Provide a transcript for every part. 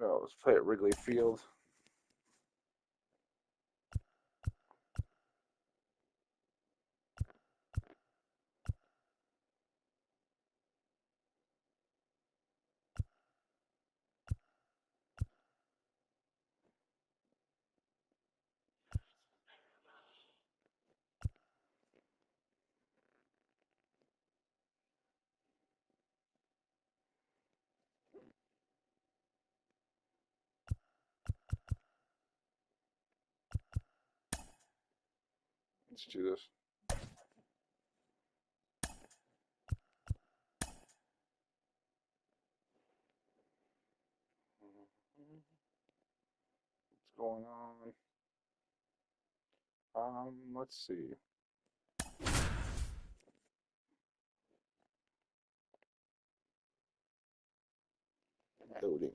go. Let's play at Wrigley Field. Let's do this. What's going on? Let's see. Loading.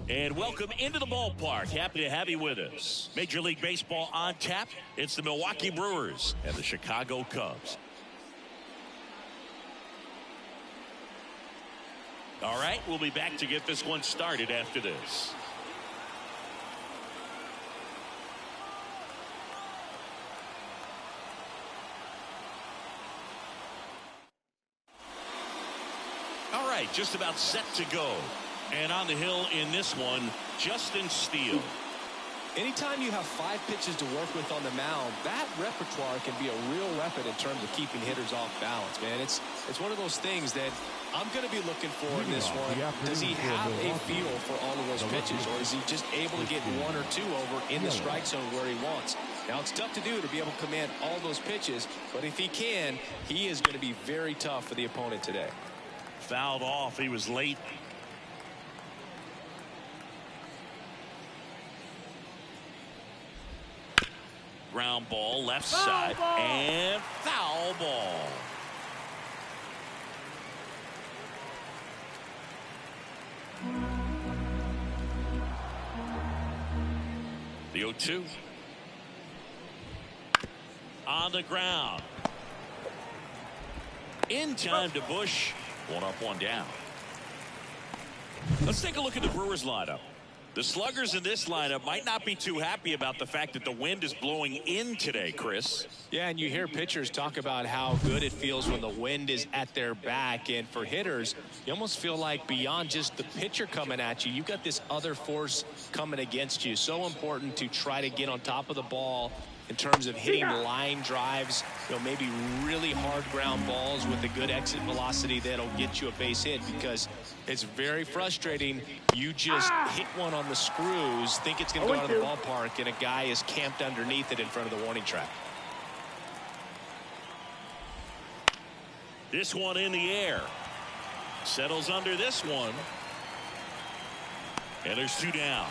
And welcome into the ballpark. Happy to have you with us. Major League Baseball on tap. It's the Milwaukee Brewers and the Chicago Cubs. All right, we'll be back to get this one started after this. All right, just about set to go. And on the hill in this one, Justin Steele. Anytime you have 5 pitches to work with on the mound, that repertoire can be a real weapon in terms of keeping hitters off balance, man. It's one of those things that I'm going to be looking for in this one. Does he have a feel for all of those pitches, or is he just able to get 1 or 2 over in the strike zone where he wants? Now, it's tough to do to be able to command all those pitches, but if he can, he is going to be very tough for the opponent today. Fouled off. He was late. Ground ball, left side, and foul ball. The 0-2. On the ground. In time to Bush. 1 up, 1 down. Let's take a look at the Brewers lineup. The sluggers in this lineup might not be too happy about the fact that the wind is blowing in today, Chris. Yeah, and you hear pitchers talk about how good it feels when the wind is at their back. And for hitters, you almost feel like beyond just the pitcher coming at you, you've got this other force coming against you. So important to try to get on top of the ball in terms of hitting line drives, maybe really hard ground balls with a good exit velocity that'll get you a base hit, because it's very frustrating. You just hit one on the screws, think it's going to go out of the ballpark, and a guy is camped underneath it in front of the warning track. This one in the air. Settles under this one. And there's 2 down.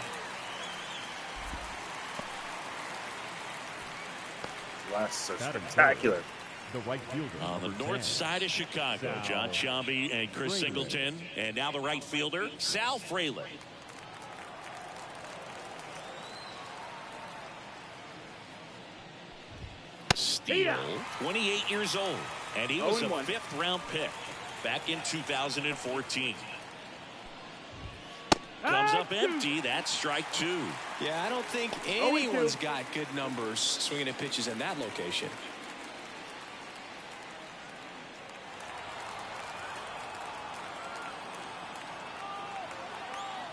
Last so spectacular. The right fielder on the north side of Chicago, John Sciambi and Chris Singleton, and now the right fielder, Sal Frelick. Steele, 28 years old, and he was a 5th-round pick back in 2014. Comes up empty. That's strike 2. Yeah, I don't think anyone's got good numbers swinging at pitches in that location.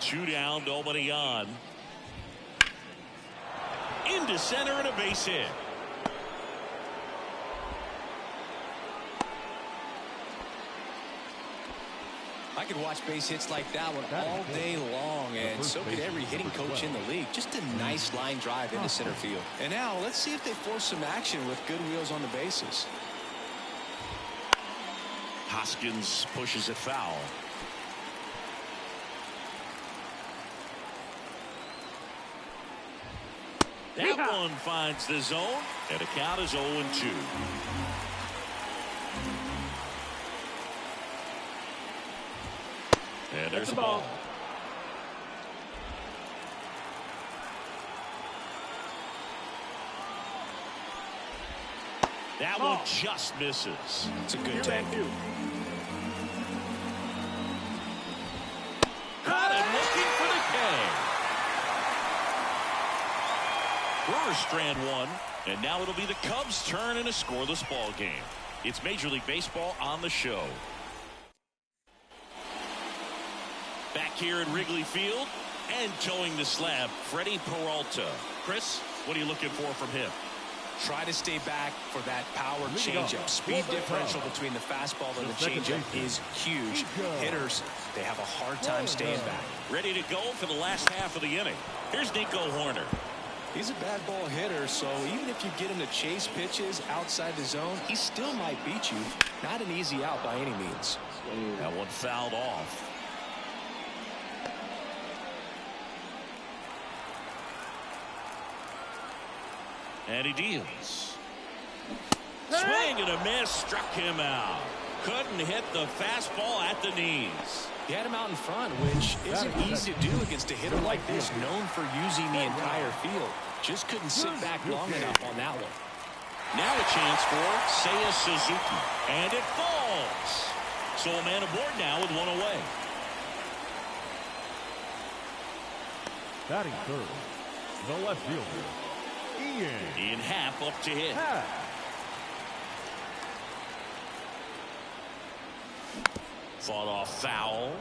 Two down, nobody on. Into center and a base hit. I could watch base hits like that one all day long, and so could every hitting coach in the league. Just a nice line drive into center field. And now let's see if they force some action with good wheels on the bases. Hoskins pushes it foul. That one finds the zone, and the count is 0-2. And there's the ball. That one just misses. It's a good take. Brewers strand one, and now it'll be the Cubs' turn in a scoreless ball game. It's Major League Baseball on the show. Back here at Wrigley Field and towing the slab, Freddie Peralta. Chris, what are you looking for from him? Try to stay back for that power changeup. Speed differential between the fastball and the changeup is huge. Hitters, they have a hard time staying back. Ready to go for the last half of the inning. Here's Nico Horner. He's a bad ball hitter, so even if you get him to chase pitches outside the zone, he still might beat you. Not an easy out by any means. That one fouled off. And he deals. Swing and a miss, struck him out. Couldn't hit the fastball at the knees. He had him out in front, which isn't easy to do against a hitter like this, known for using the entire field. Just couldn't sit back long enough on that one. Now a chance for Seiya Suzuki. And it falls. So a man aboard now with one away. Batting third, the left fielder, In half up to hit. Fought off foul.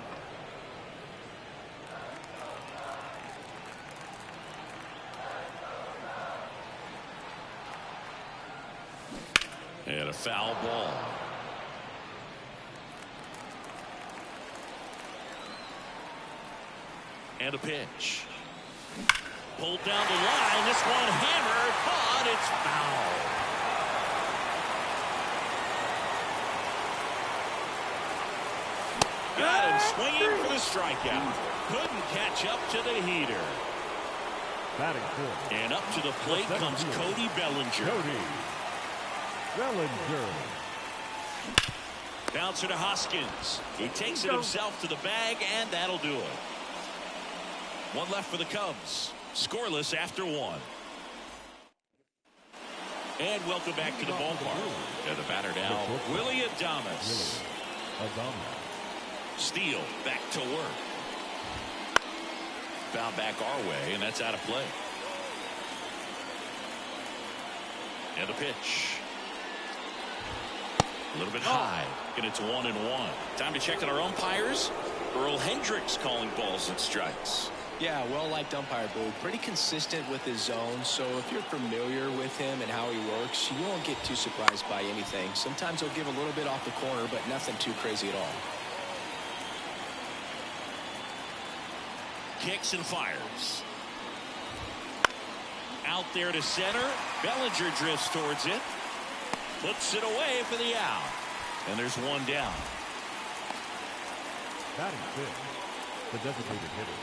And a foul ball. And a pitch. Pulled down the line. This one hammered, but it's foul. Got him swinging for the strikeout. Couldn't catch up to the heater. batting fourth. And up to the plate comes Cody Bellinger. Bouncer to Hoskins. He takes it himself to the bag, and that'll do it. One left for the Cubs. Scoreless after one. And welcome back to the ballpark. And the batter now, Willie Adames. Steele back to work. Foul back our way, and that's out of play. And a pitch. A little bit high, and it's 1-1. Time to check on our umpires. Earl Hendricks calling balls and strikes. Yeah, well-liked umpire, Boo. Pretty consistent with his zone, so if you're familiar with him and how he works, you won't get too surprised by anything. Sometimes he'll give a little bit off the corner, but nothing too crazy at all. Kicks and fires. Out there to center. Bellinger drifts towards it. Puts it away for the out. And there's one down. Batting fifth, the designated hitter,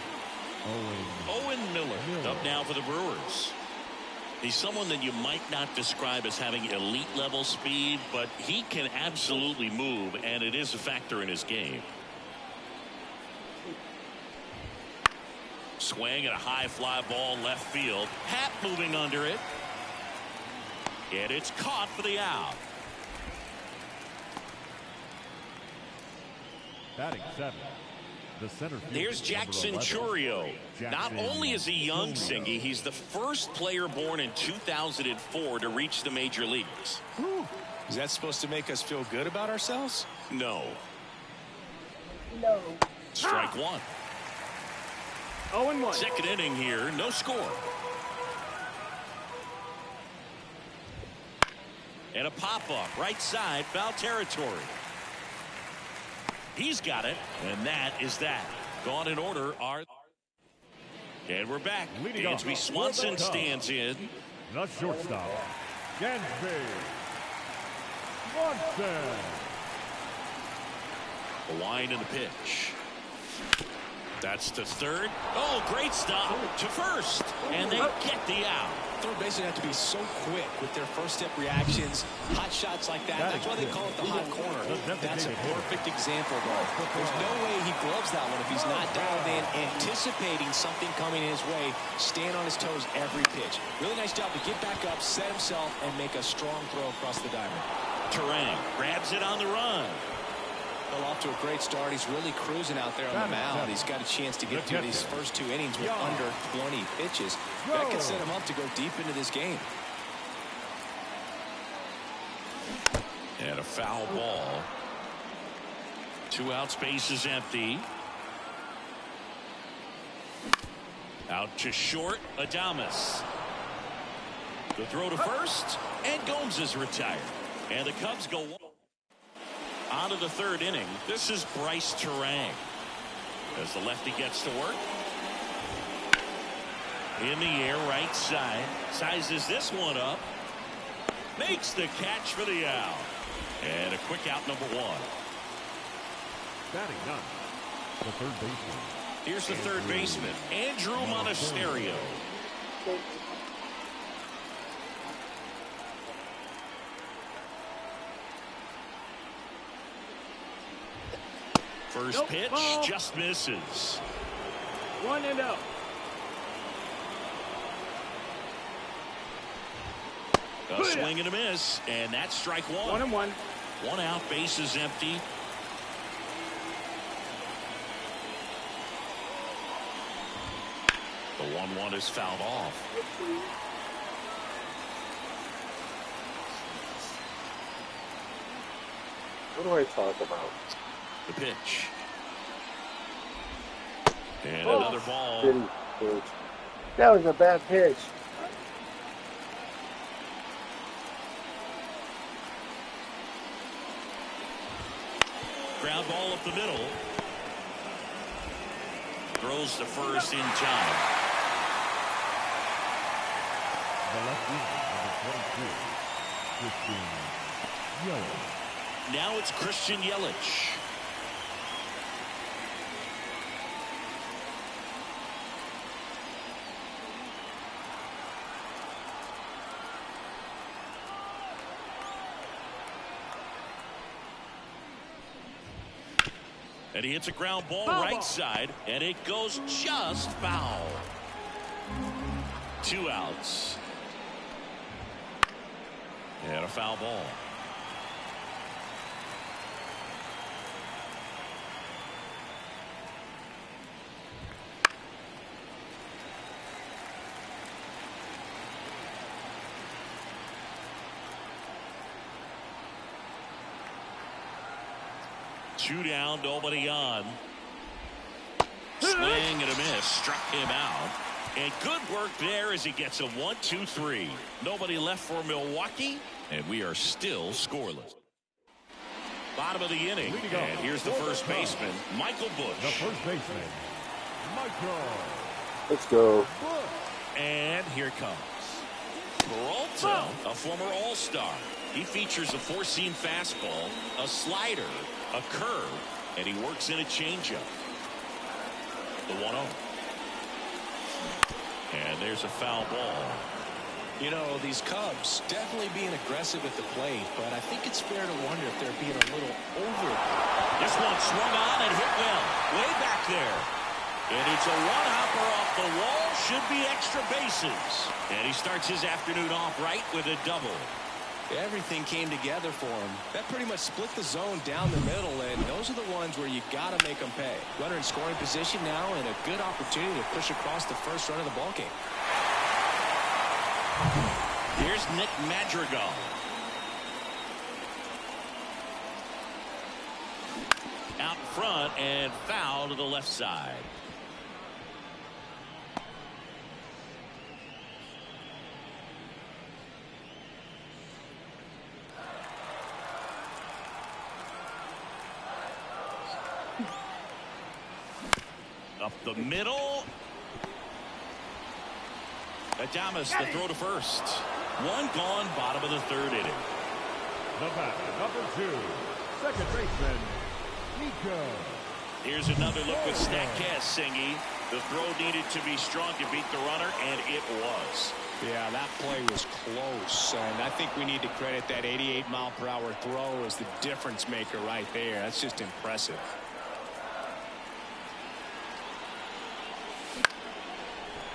Owen Miller. Up now for the Brewers. He's someone that you might not describe as having elite level speed, but he can absolutely move, and it is a factor in his game. Swing and a high fly ball left field. Happ moving under it. And it's caught for the out. batting seventh, the center fielder. Here's Jackson Churio. Not only is he young, Singy, he's the first player born in 2004 to reach the major leagues. Is that supposed to make us feel good about ourselves? No. No. Strike one. 0-1. Second inning here, no score. And a pop-up, right side, foul territory. He's got it, and that is that. Gone in order are... And we're back. Dansby Swanson stands in. The shortstop, Dansby Swanson. The line and the pitch. That's to third. Oh, great stop to first. And they get the out. Third basemen have to be so quick with their first step reactions. Hot shots like that. That's why they call it the hot corner. That's a perfect example, though. There's no way he gloves that one if he's not dialed in, anticipating something coming his way, staying on his toes every pitch. Really nice job to get back up, set himself, and make a strong throw across the diamond. Terang grabs it on the run. Well, off to a great start. He's really cruising out there on the mound. He's got a chance to get through these first 2 innings with under 20 pitches. That could set him up to go deep into this game. And a foul ball. 2 outs, base is empty. Out to short, Adames. The throw to first, and Gomes is retired. And the Cubs go on to the 3rd inning. This is Bryce Terang as the lefty gets to work. In the air, right side. Sizes this one up. Makes the catch for the out. And a quick out, number 1. Batting 9, the third baseman. Here's the third baseman, Andrew Monasterio. First pitch just misses. 1-0. A swing and a miss, and that's strike 1. 1-1. 1 out, base is empty. The 1-1 is fouled off. What do I talk about? The pitch. And another ball. Shitty pitch. That was a bad pitch. Ground ball up the middle. Throws to first in time. The left fielder, number 22, Christian Yelich. Now it's Christian Yelich. And he hits a ground ball right side, and it goes just foul. 2 outs. And a foul ball. Two down, nobody on. Swing and a miss, struck him out. And good work there as he gets a 1-2-3. Nobody left for Milwaukee, and we are still scoreless. Bottom of the inning, and here's the first baseman, Michael Busch. The first baseman, Michael. Let's go. And here comes Peralta, a former All-Star. He features a 4-seam fastball, a slider, a curve, and he works in a changeup. The 1-0. And there's a foul ball. You know, these Cubs definitely being aggressive at the plate, but I think it's fair to wonder if they're being a little over. This one swung on and hit well, way back there. And it's a one-hopper off the wall, should be extra bases. And he starts his afternoon off right with a double. Everything came together for him. That pretty much split the zone down the middle, and those are the ones where you got to make them pay. Runner in scoring position now, and a good opportunity to push across the first run of the ballgame. Here's Nick Madrigal. Out front and foul to the left side. Up the middle. Adames, the throw to first. One gone, bottom of the 3rd inning. The batter, number 2, second baseman, Nico. Here's another look with Statcast singing. The throw needed to be strong to beat the runner, and it was. Yeah, that play was close, and I think we need to credit that 88-mile-per-hour throw as the difference maker right there. That's just impressive.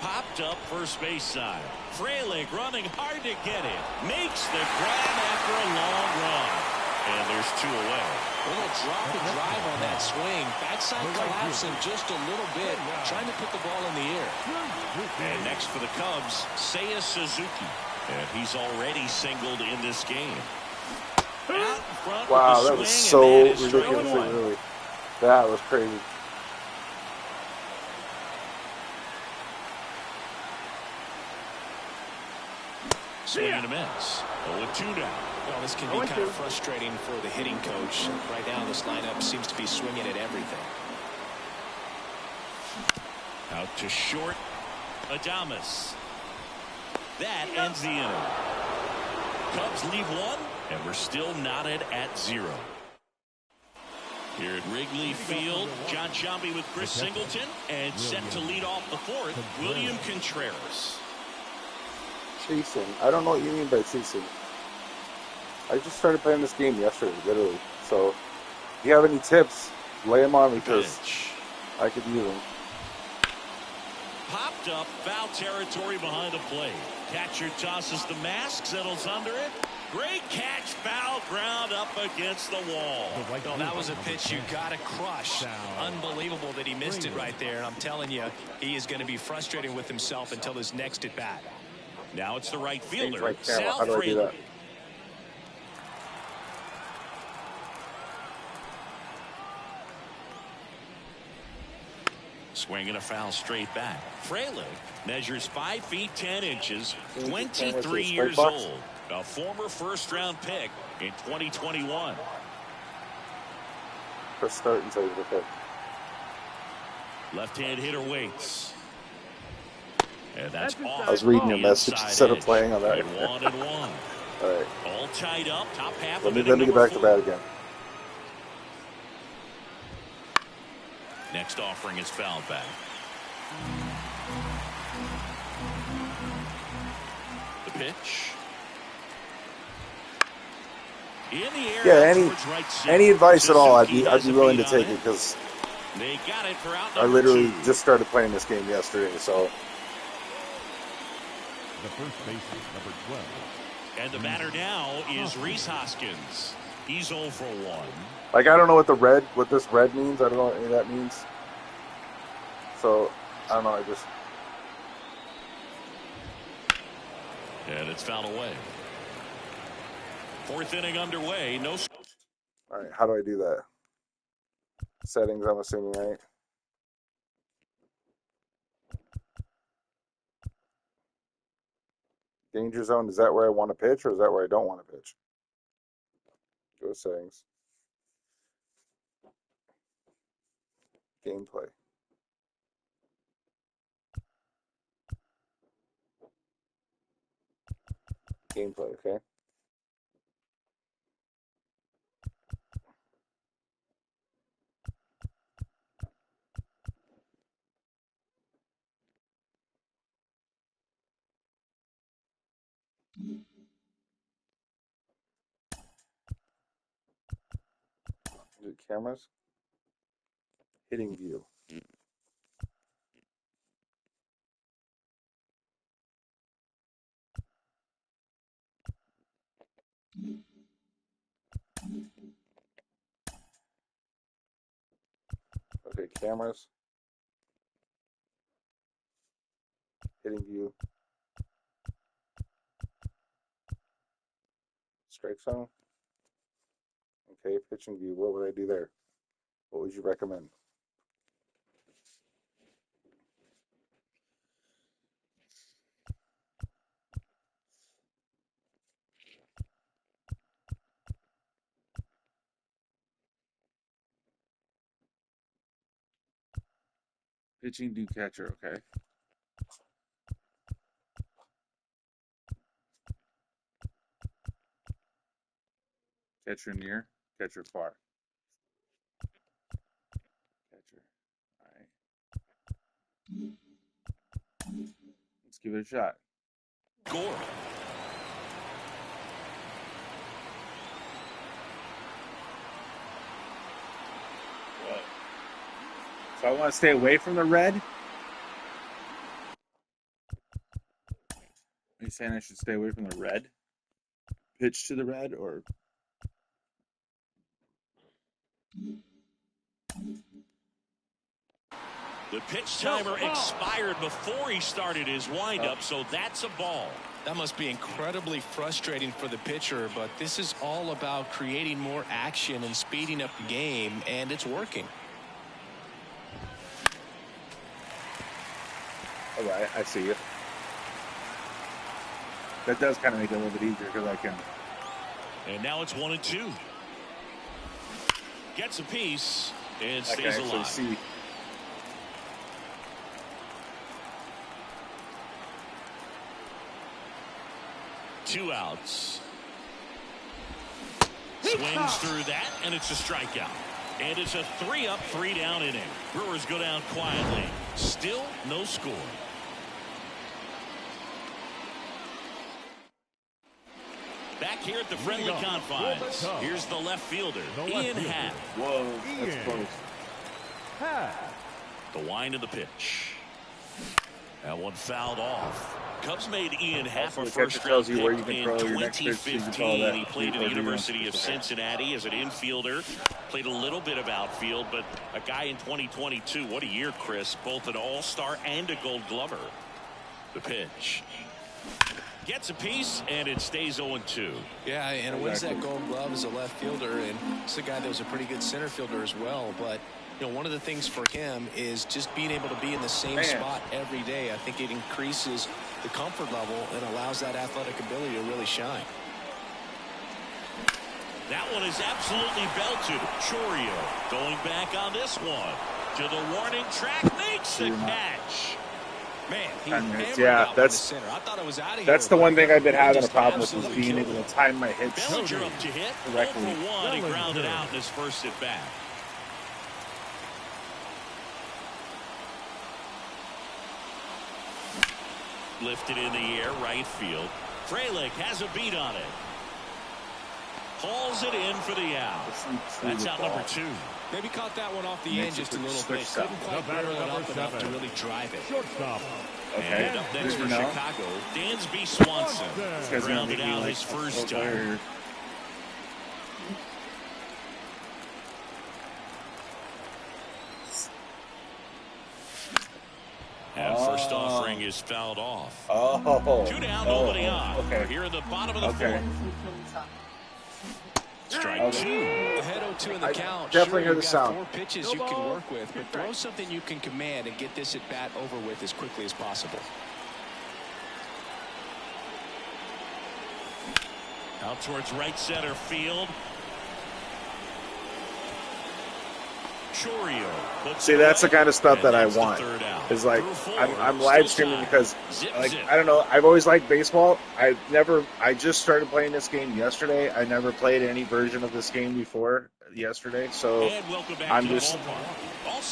Popped up first base side. Frelick running hard to get it. Makes the grab after a long run. And there's 2 away. A little drop and drive on that swing. Backside collapsing just a little bit, trying to put the ball in the air. And next for the Cubs, Seiya Suzuki. And he's already singled in this game. Out in front Wow, with the that was swing, so and that is strike ridiculously one. early. That was crazy. Swing and a miss. 0-2 now. Well, this can be kind of frustrating for the hitting coach. Right now, this lineup seems to be swinging at everything. Out to short. Adames. That ends the inning. Cubs leave 1, and we're still knotted at 0. Here at Wrigley Field, John Sciambi with Chris Singleton, and set to lead off the 4th, William Contreras. Chasing. I don't know what you mean by chasing. I just started playing this game yesterday, literally. So, if you have any tips, lay them on me because Pitch. I could use them. Popped up, foul territory behind the plate. Catcher tosses the mask, settles under it. Great catch, foul ground up against the wall. No, that was a pitch you got to crush. Unbelievable that he missed it right there. And I'm telling you, he is going to be frustrated with himself until his next at bat. Now it's the right Change fielder, my camera. How Sal do I do Fraley. that? Swinging a foul straight back. Fraley measures 5 feet 10 inches, Change the camera to 23 the years straight box. old. A former first-round pick in 2021. Press start and say the pick. Left-hand hitter waits. And that's off. I was reading your the message inside instead of edge. playing on that. And 1-1. All right. All tied up. Top half Let of me inning get number back to 4. bat again. Next offering is fouled back. The pitch. In the air. Yeah, towards right center. any advice at all, I'd Suzuki be has a willing to beat on take it it. because They got it for out I number literally 2. just started playing this game yesterday. So The first baseman, number 12. And the batter now is Rhys Hoskins. He's 0 for 1. like I don't know what this red means. I don't know what any of that means. So I don't know. I just And it's fouled away. 4th inning underway. No. all right. How do I do that? Settings. I'm assuming, right? Danger zone. Is that where I want to pitch, or is that where I don't want to pitch? Go to settings. Gameplay. Gameplay. Okay. Is it cameras? Hitting view. Okay, cameras. Hitting view. Strike zone. Okay, pitching view. What would I do there? What would you recommend? Pitching do catcher, okay. Catcher near, catcher far. Catcher. All right. Let's give it a shot. Gore. So I want to stay away from the red. Are you saying I should stay away from the red? Pitch to the red, or The pitch timer expired before he started his windup, so that's a ball. That must be incredibly frustrating for the pitcher, but this is all about creating more action and speeding up the game, and it's working. All right, I see you. That does kind of make it a little bit easier because I can. And now it's 1-2. Gets a piece and stays alive. See. Two outs. Swings through that, and it's a strikeout. And it's a 3-up, 3-down inning. Brewers go down quietly. Still no score. Back here at the friendly confines. Here's the left fielder, Ian Happ. Whoa, that's close. The wind of the pitch. That one fouled off. Cubs made Ian Happ a first-round pick in 2015. He played at the University of Cincinnati as an infielder. Played a little bit of outfield, but a guy in 2022. What a year, Chris. Both an all-star and a gold glover. The pitch. Gets a piece, and it stays 0-2. Yeah, and wins that gold glove as a left fielder, and it's a guy that was a pretty good center fielder as well. But you know, one of the things for him is just being able to be in the same spot every day. I think it increases the comfort level and allows that athletic ability to really shine. That one is absolutely belted. Chourio going back on this one. To the warning track, makes the catch. Man, he that's I thought it was out of here. That's the one thing I've been having a problem with, is being able to time my hits Bellinger up to hit. correctly. 0-for-1, he grounded out in his first at bat. Lifted in the air, right field. Frelick has a beat on it. Hauls it in for the out. That's out number 2. Maybe caught that one off the end just a little bit. Couldn't quite barrel it up enough to really drive it. Okay. And up next for Chicago, Dansby Swanson. Grounded out his first time. And first offering is fouled off. 2 down, nobody on. Okay. Here in the bottom of the fourth. Strike 2. Ahead 0-2 in the count. Definitely hear the sound. 4 pitches you can work with, but throw something you can command and get this at bat over with as quickly as possible. Out towards right center field. Chourio. See, that's the kind of stuff that I want. Is like I'm live streaming because, like, I don't know, I've always liked baseball. I just started playing this game yesterday. I never played any version of this game before yesterday, so I'm just,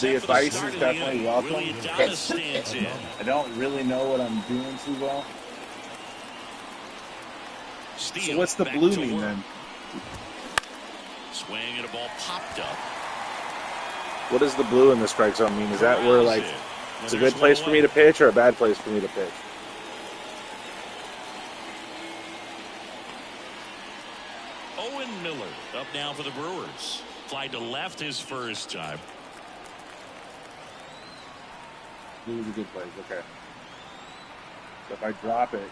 the advice is definitely welcome. I don't really know what I'm doing too well. So what's the blue mean then? Swing and a ball popped up. What does the blue in the strike zone mean? Is that where, like, it's a good place for me to pitch or a bad place for me to pitch? Owen Miller up now for the Brewers. Fly to left his first time. Blue is a good place, okay. So if I drop it.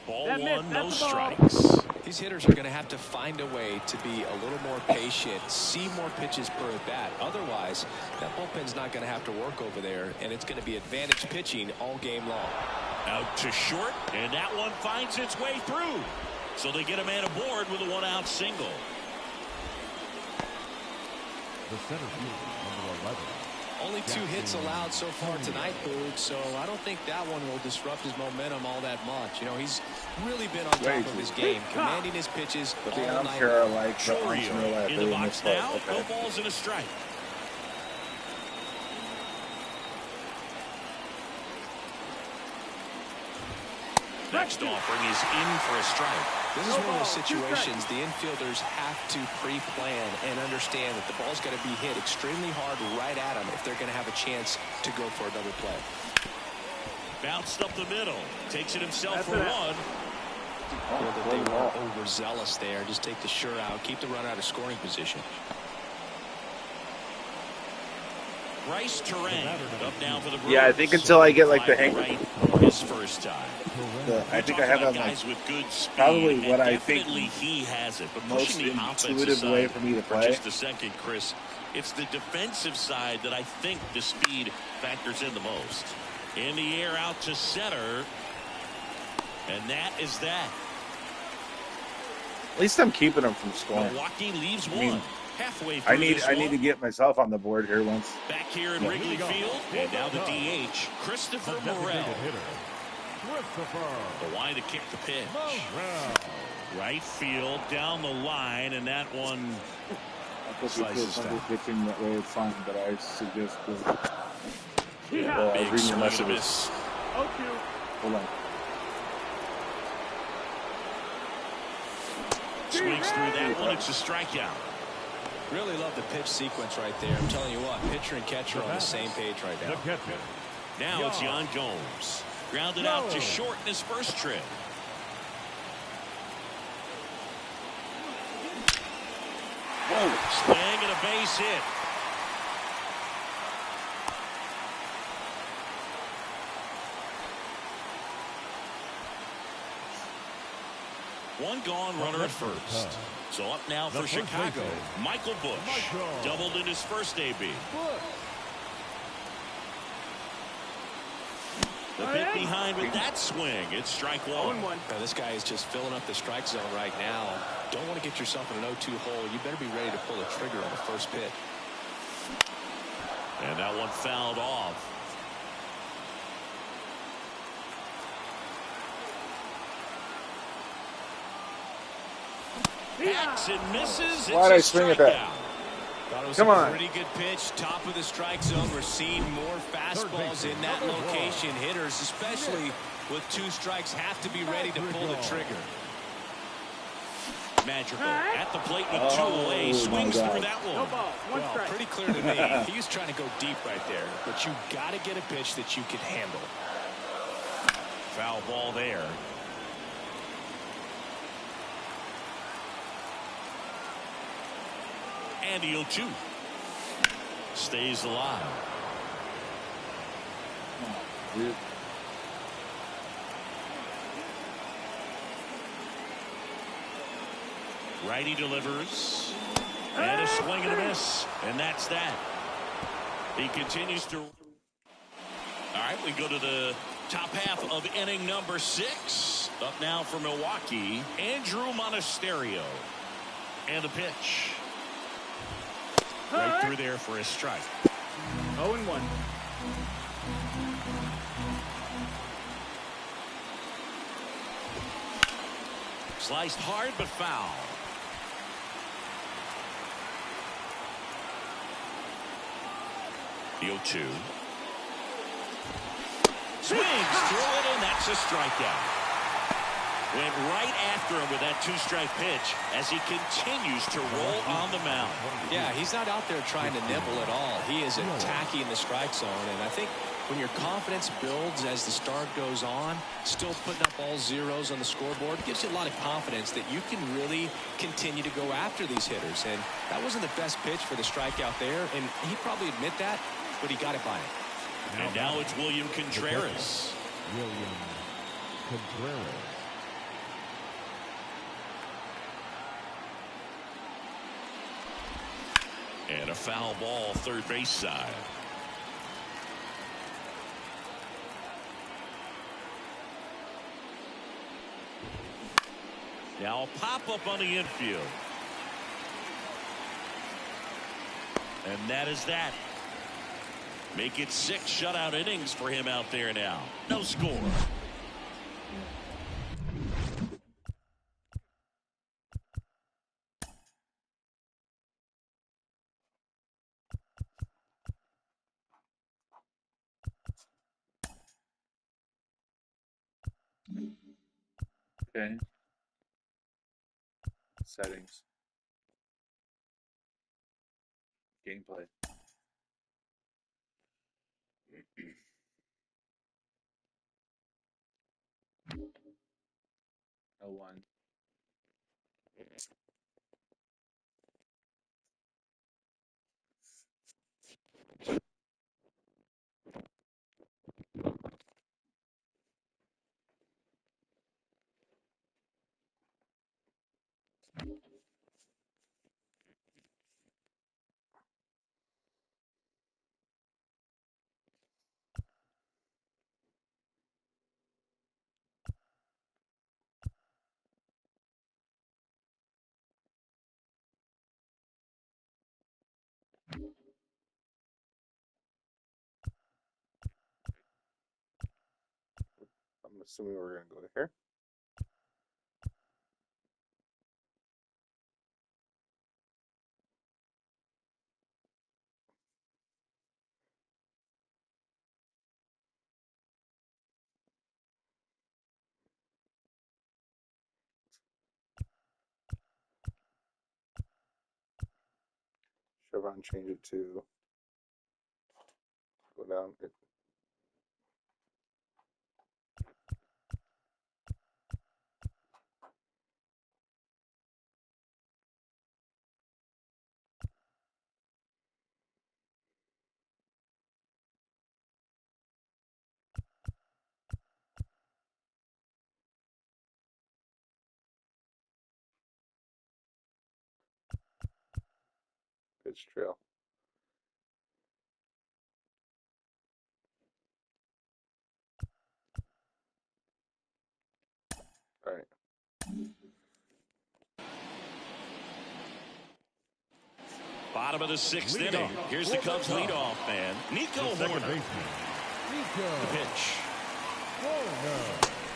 Ball one, no strikes. These hitters are going to have to find a way to be a little more patient, see more pitches per at bat. Otherwise, that bullpen's not going to have to work over there, and it's going to be advantage pitching all game long. Out to short, and that one finds its way through. So they get a man aboard with a 1-out single. The center fielder, number 11. Only 2 hits allowed so far tonight, Boog, so I don't think that one will disrupt his momentum all that much. You know, he's really been on top of his game, commanding his pitches all night. Chourio in the box now, no balls and a strike. Next offering is in for a strike. This is one of those situations the infielders have to pre-plan and understand that the ball's got to be hit extremely hard right at them if they're going to have a chance to go for a double play. Bounced up the middle. Takes it himself for one. that they were overzealous there. Just take the sure out. Keep the run out of scoring position. Bryce Terang up now for the Brewers. Yeah, I think until I get like the hang. Right, his first time. I think I have on guys with good speed, probably what I think he has it. But most pushing the intuitive way for me to play. For just a second, Chris, it's the defensive side that I think the speed factors in the most. In the air out to center, and that is that. At least I'm keeping them from scoring. Milwaukee leaves one. Halfway through I need to get myself on the board here once. Back here in Wrigley Field, and now the DH, Christopher Morel. The line to kick the pitch. Right field, down the line, and that one slices down. Pitching that way, it's fine, but I suggest big swing and a miss. Hold on. Swings through that one. It's a strikeout. Really love the pitch sequence right there. I'm telling you what, pitcher and catcher are on the same page right now. Now it's Yan Gomes. Grounded out to short in his first trip. Whoa. Swing and a base hit. One gone, runner at first. So up now for Chicago, Michael Busch. Doubled in his first AB. The bit behind with that swing. It's strike one. Now, this guy is just filling up the strike zone right now. Don't want to get yourself in an 0-2 hole. You better be ready to pull the trigger on the first pitch. And that one fouled off. Hacks and misses. Why'd I swing at that? Thought it was Come on. Pretty good pitch. Top of the strike zone. We're seeing more fastballs in that location. Hitters, especially with 2 strikes, have to be ready to pull the trigger. Magical at the plate with 2 away. Swings through that one. Well, pretty clear to me. He's trying to go deep right there. But you got to get a pitch that you can handle. Foul ball there. And the 0-2 stays alive. Righty delivers. And a swing and a miss. And that's that. He continues to. All right, we go to the top half of inning number 6. Up now for Milwaukee, Andrew Monasterio. And the pitch. Right through there for a strike. 0-1. Sliced hard but foul. The 0-2. Swings through it, and that's a strikeout. Went right after him with that 2-strike pitch as he continues to roll on the mound. Yeah, he's not out there trying to nibble at all. He is attacking the strike zone, and I think when your confidence builds as the start goes on, still putting up all zeros on the scoreboard gives you a lot of confidence that you can really continue to go after these hitters. And that wasn't the best pitch for the strikeout there, and he'd probably admit that, but he got it by it. And now it's William Contreras. William Contreras. And a foul ball third base side. Now a pop-up on the infield. And that is that. Make it 6 shutout innings for him out there now. No score. Okay. Settings. Gameplay. 0-1. I'm assuming we're going to go here. Chevron, change it to go down. Pitch trail. All right. Bottom of the sixth inning. Here's the Cubs leadoff man, Nico Horner. The pitch.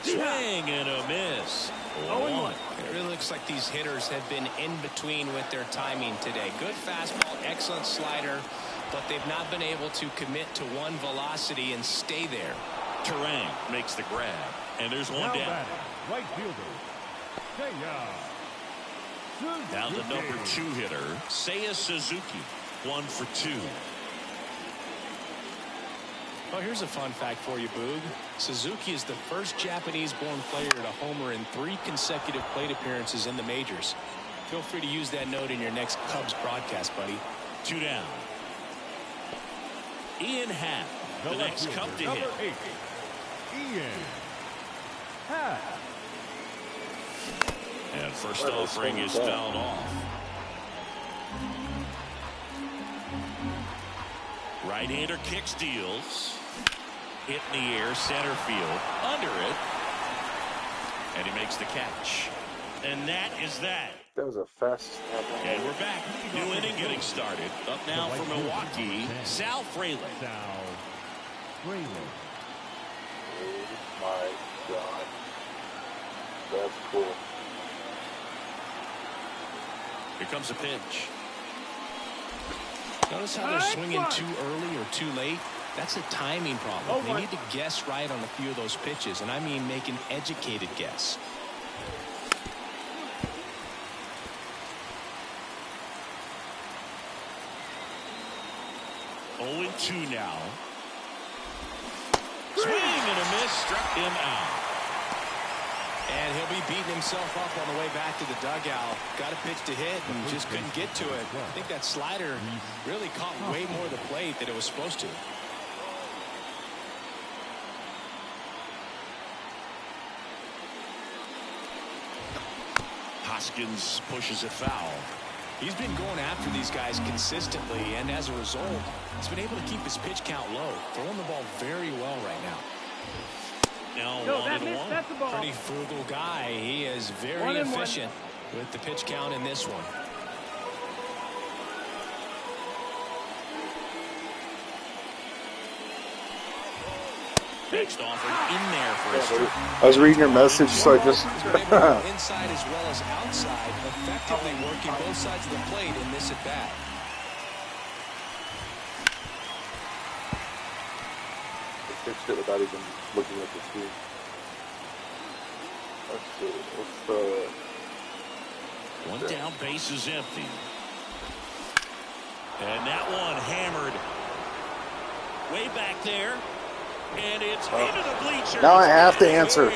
Swing and a miss. 0-1. It really looks like these hitters have been in between with their timing today. Good fastball, excellent slider, but they've not been able to commit to one velocity and stay there. Terang makes the grab, and there's one down. Right fielder. Down to number 2 hitter, Seiya Suzuki. 1 for 2. Well, here's a fun fact for you, Boog. Suzuki is the first Japanese-born player to homer in 3 consecutive plate appearances in the majors. Feel free to use that note in your next Cubs broadcast, buddy. 2 down. Ian Happ, the next Cub to hit. 8, Ian Happ. And first offering is fouled off. Right-hander kick steals. Hit in the air, center field, under it. And he makes the catch. And that is that. That was a fast snap. And we're back. New inning getting started. Up now for Milwaukee, Sal Frelick. Oh my God. That's cool. Here comes a pitch. Notice how they're swinging too early or too late? That's a timing problem. They need to guess right on a few of those pitches, and I mean make an educated guess. Oh and 2 now. Swing and a miss, struck him out. And he'll be beating himself up on the way back to the dugout. Got a pitch to hit and just couldn't get to it. I think that slider really caught way more of the plate than it was supposed to. Hoskins pushes it foul. He's been going after these guys consistently, and as a result, he's been able to keep his pitch count low, throwing the ball very well right now. Now No, 1-1. that's the ball. Pretty frugal guy. He is very efficient with the pitch count in this one. Next offer in there for a strike. I was reading your message, so I just. Inside as well as outside, effectively working both sides of the plate in this at bat. I fixed it without even looking at the screen. Let's see. One down, base is empty. And that one hammered way back there. And it's into the bleachers. Now I have to answer.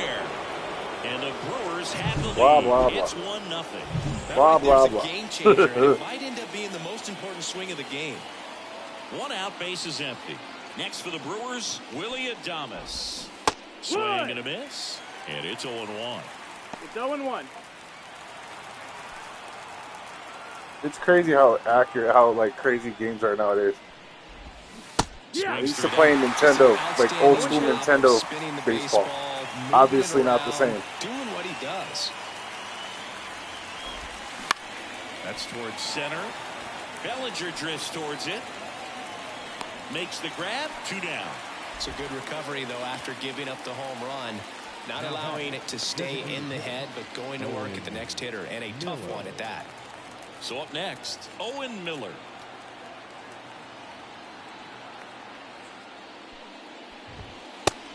And the Brewers have the lead. Blah, blah, blah. It's 1-0. Blah, blah, blah. A game changer, and it might end up being the most important swing of the game. 1 out, base is empty. Next for the Brewers, Willie Adames. Swing and a miss, and it's 0-1. It's 0-1. It's crazy how accurate, how like crazy games are nowadays. I used to play Nintendo, like old school Nintendo baseball. Obviously not the same. Doing what he does. That's towards center. Bellinger drifts towards it. Makes the grab. 2 down. It's a good recovery, though, after giving up the home run. Not allowing it to stay in the head, but going to work at the next hitter, and a tough one at that. So up next, Owen Miller.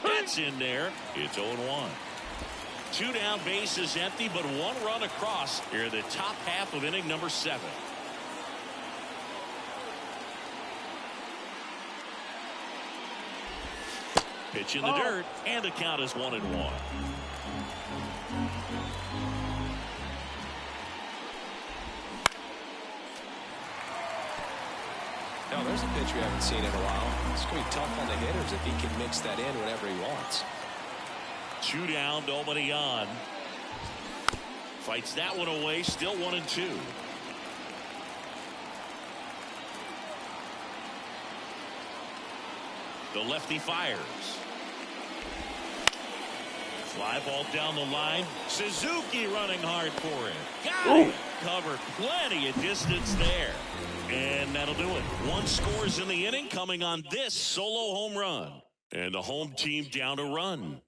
That's in there. It's 0-1. 2 down, base is empty, but 1 run across here in the top half of inning number 7. Pitch in the dirt, and the count is 1-1. No, there's a pitch we haven't seen in a while. It's going to be tough on the hitters if he can mix that in whenever he wants. 2 down, nobody on. Fights that one away, still 1-2. The lefty fires. Fly ball down the line. Suzuki running hard for it. Got it. Cover plenty of distance there. And that'll do it. 1 scores in the inning coming on this solo home run. And the home team down a run.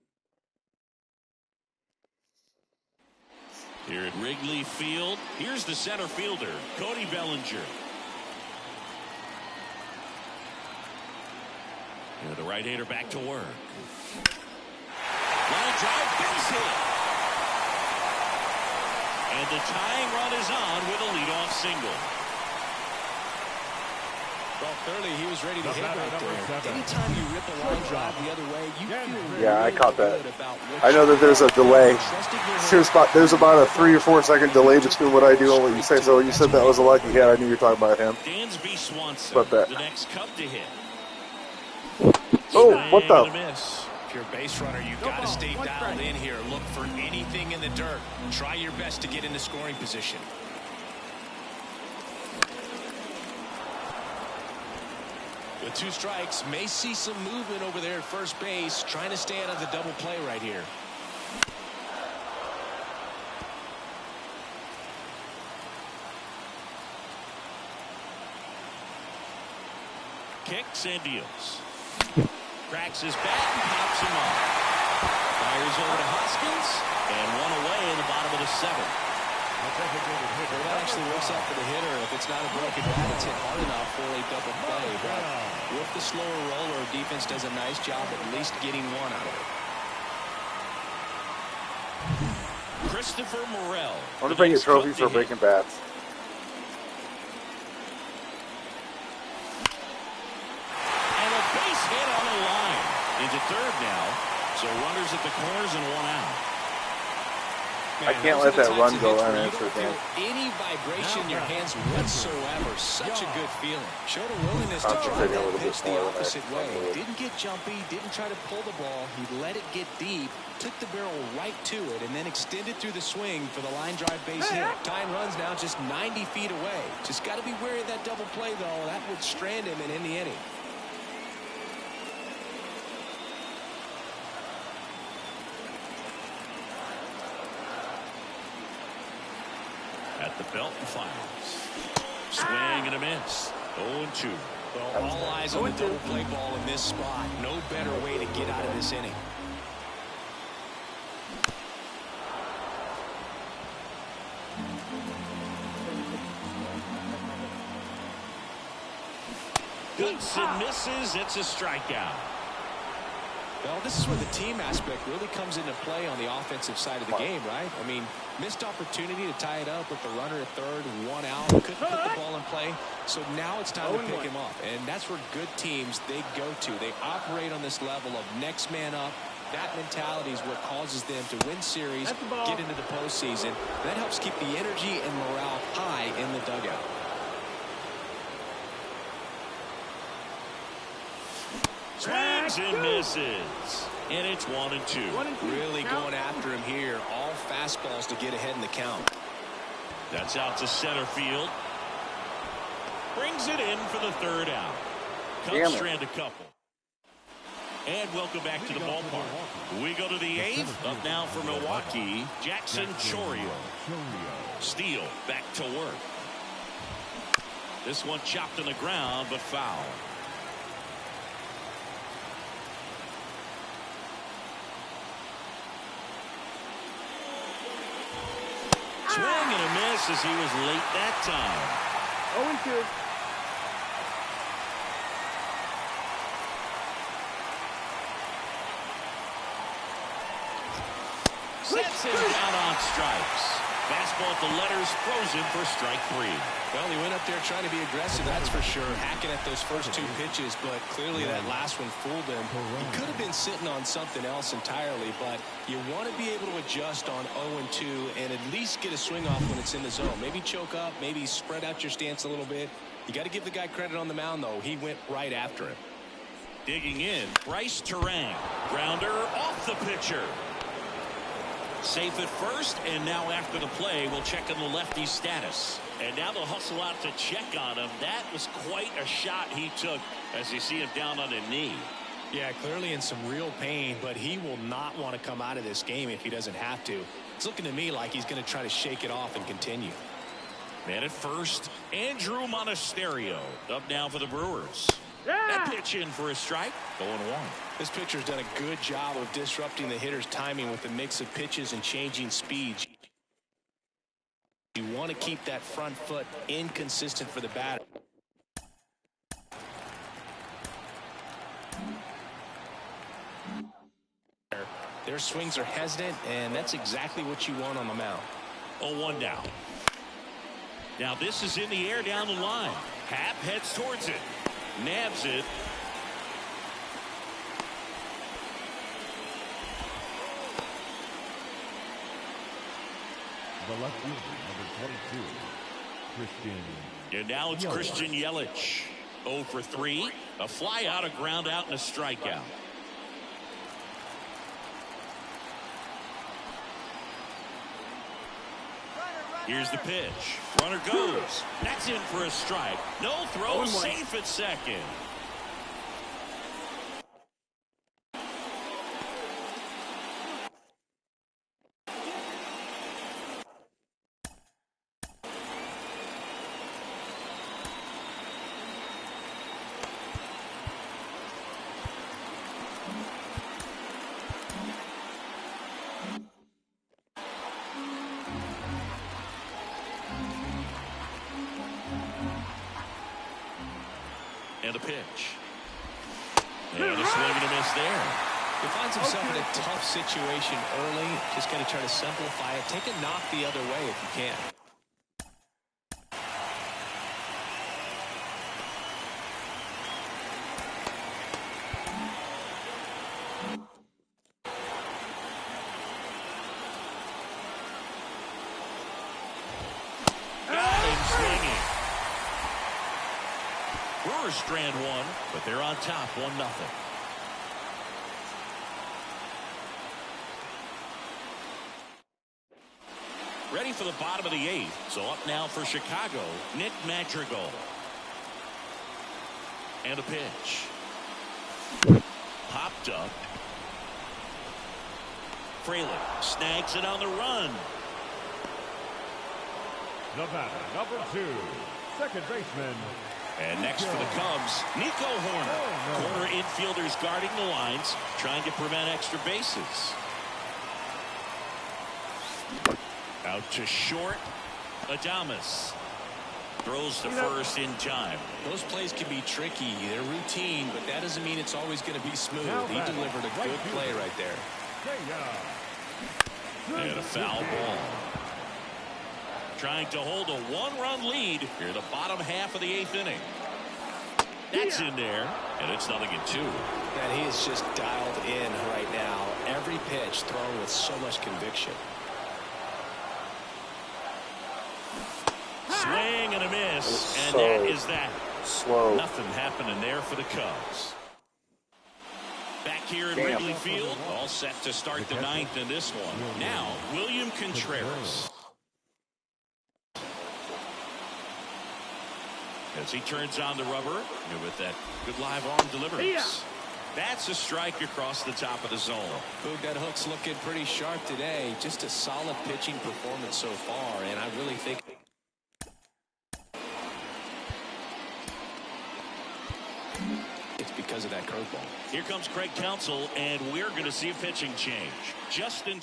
Here at Wrigley Field, here's the center fielder, Cody Bellinger. And the right-hander back to work. Line drive, base hit. And the tying run is on with a leadoff single. Well, clearly he was ready to hit right there. Anytime you rip a line drive the other way, you feel Yeah, I caught that. good about I know that there's a delay. There's about a 3 or 4 second delay between what I do and what you say. So when you said that was a lucky hit, I knew you were talking about him. Dansby Swanson, But that. the next Cub to hit. Oh, what the? If you're a base runner, you've got to stay dialed in here. Look for anything in the dirt. Try your best to get into scoring position. With 2 strikes, may see some movement over there at first base, trying to stay out of the double play right here. Kicks and deals. Cracks his bat and pops him off. Fires over to Hoskins, and 1 away in the bottom of the 7th. Well, that actually works out for the hitter. If it's not a broken bat, it's hit hard enough for a double play. But with the slower roller, defense does a nice job at least getting 1 out of it. Christopher Morel. I want to bring a trophy for breaking bats. And a base hit on the line. Into third now. So runners at the corners and 1 out. I can't let that run go unanswered, man. Any vibration in your hands whatsoever. Such a good feeling. Showed a willingness to drive that pitch the opposite way. Didn't get jumpy, didn't try to pull the ball. He let it get deep, took the barrel right to it, and then extended through the swing for the line drive base hit. Tying runs now just 90 feet away. Just got to be wary of that double play, though. That would strand him and end the inning. At the belt and fires. Swing and a miss. 0-2. Well, all eyes on the double play ball in this spot. No better way to get out of this inning. Hits and misses. It's a strikeout. Well, this is where the team aspect really comes into play on the offensive side of the game, right? I mean, missed opportunity to tie it up with the runner at third, 1 out, couldn't put the ball in play. So now it's time to pick him up. And that's where good teams, they go to. They operate on this level of next man up, that mentality is what causes them to win series, get into the postseason. That helps keep the energy and morale high in the dugout. Swings and misses. And it's 1-2. Really going after him here. All fastballs to get ahead in the count. That's out to center field. Brings it in for the third out. Cubs strand a couple. And welcome back to the ballpark. We go to the eighth. Up now for Milwaukee, Jackson Chourio. Steele back to work. This one chopped on the ground, but foul. Swing and a miss as he was late that time. 0-2. Sets him down on strikes. Fastball at the letters, frozen for strike 3. Well, he went up there trying to be aggressive, that's for sure, hacking at those first 2 pitches, but clearly that last one fooled him. He could have been sitting on something else entirely, but you want to be able to adjust on 0-2 and at least get a swing off when it's in the zone. Maybe choke up, maybe spread out your stance a little bit. You got to give the guy credit on the mound, though. He went right after him. Digging in, Bryce Terang. Grounder off the pitcher. Safe at first, and now after the play, we'll check on the lefty's status. And now they'll hustle out to check on him. That was quite a shot he took as you see him down on a knee. Yeah, clearly in some real pain, but he will not want to come out of this game if he doesn't have to. It's looking to me like he's going to try to shake it off and continue. Man at first, Andrew Monasterio up now for the Brewers. That pitch in for a strike, 0-1. This pitcher's done a good job of disrupting the hitter's timing with the mix of pitches and changing speeds. You want to keep that front foot inconsistent for the batter. Their swings are hesitant, and that's exactly what you want on the mound. 0-1 now. Now this is in the air down the line. Happ heads towards it. Nabs it. The left fielder, number 22, Christian. And now it's Christian Yelich. 0 for 3. A fly out, a ground out, and a strikeout. Here's the pitch. Runner goes. That's in for a strike. No throw. Safe at second. And a pitch. And a swing and a miss there. He finds himself in a tough situation early. Just going to try to simplify it. Take a knock the other way if you can. Got him swinging. Brewers strand one, but they're on top 1-0. Ready for the bottom of the 8th. So up now for Chicago, Nick Madrigal. And a pitch. Popped up. Fraley snags it on the run. The batter, number 2, second baseman. And next for the Cubs, Nico Horner. Corner infielders guarding the lines, trying to prevent extra bases. Out to short. Adames throws to first in time. Those plays can be tricky. They're routine, but that doesn't mean it's always going to be smooth. He delivered a good play right there. And a foul ball. Trying to hold a 1-run lead here in the bottom half of the 8th inning. That's in there, and it's 0-2. And he is just dialed in right now. every pitch thrown with so much conviction. Swing and a miss, and so that is that. Slow. Nothing happening there for the Cubs. Back here in Wrigley Field, all set to start the ninth in this one. Now, William Contreras. As he turns on the rubber with that good live arm deliverance. That's a strike across the top of the zone. Boog, that hook's looking pretty sharp today. Just a solid pitching performance so far, and I really think it's because of that curveball. Here comes Craig Counsell, and we're going to see a pitching change. Justin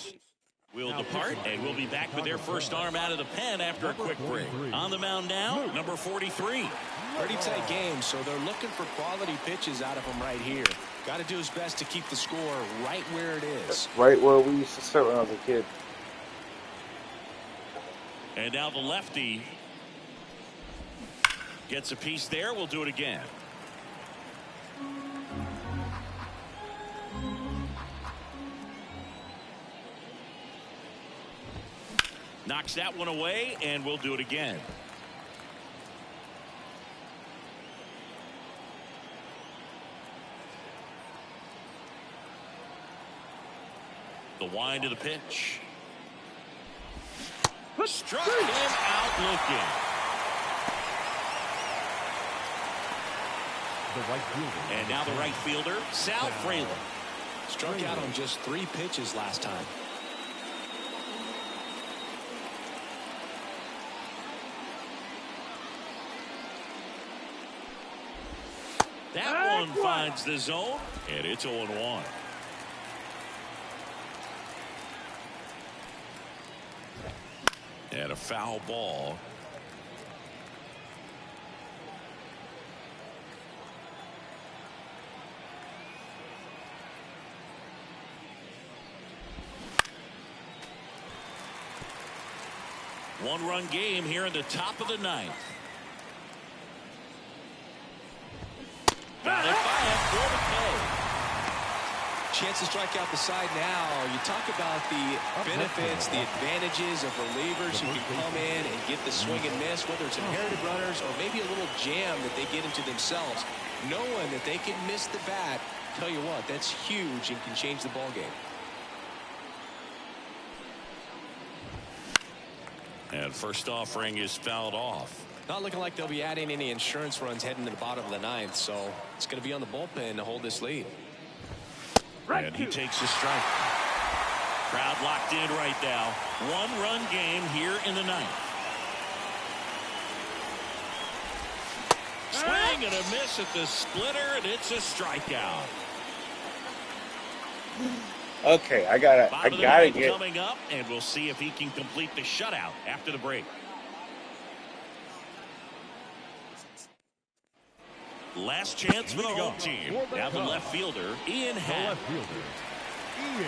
will depart, and we'll be back with their first arm out of the pen after a quick break. On the mound now, number 43. Pretty tight game, so they're looking for quality pitches out of him right here. Got to do his best to keep the score right where it is. Right where we used to sit when I was a kid. And now the lefty gets a piece there. We'll do it again. Knocks that one away, and we'll do it again. The wind of the pitch. Struck him out looking. And now the right fielder, Sal Fraley. Struck out on just 3 pitches last time. That one finds the zone, and it's 0-1. And a foul ball. One-run game here in the top of the ninth. Got it by him for the K. Chance to strike out the side now. You talk about the benefits, the advantages of relievers who can come in and get the swing and miss, whether it's inherited runners or maybe a little jam that they get into themselves. Knowing that they can miss the bat, tell you what, that's huge and can change the ball game. And first offering is fouled off. Not looking like they'll be adding any insurance runs heading to the bottom of the ninth, so it's going to be on the bullpen to hold this lead. And he takes a strike. Crowd locked in right now. One-run game here in the ninth. Swing and a miss at the splitter, and it's a strikeout. Okay, I gotta get coming up, and we'll see if he can complete the shutout after the break. Last chance for the home team. Now the left fielder, Ian Happ.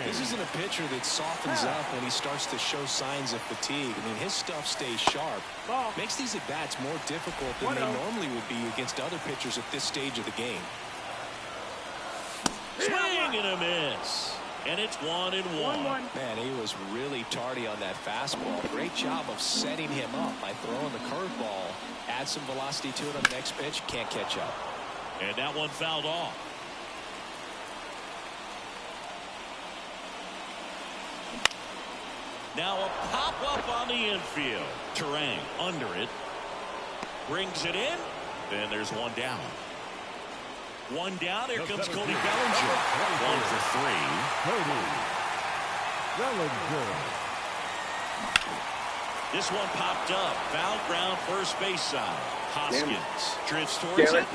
This isn't a pitcher that softens up when he starts to show signs of fatigue. I mean, his stuff stays sharp. Makes these at-bats more difficult than they normally would be against other pitchers at this stage of the game. Swing and a miss. And it's 1-1. Man, he was really tardy on that fastball. Great job of setting him up by throwing the curveball. Add some velocity to it on the next pitch. Can't catch up. And that one fouled off. Now a pop-up on the infield. Terang under it. Brings it in. Then there's one down. One down. Here comes Cody Bellinger. 1 for 3. Cody Bellinger. This one popped up. Foul ground first base side. Hoskins drifts towards it.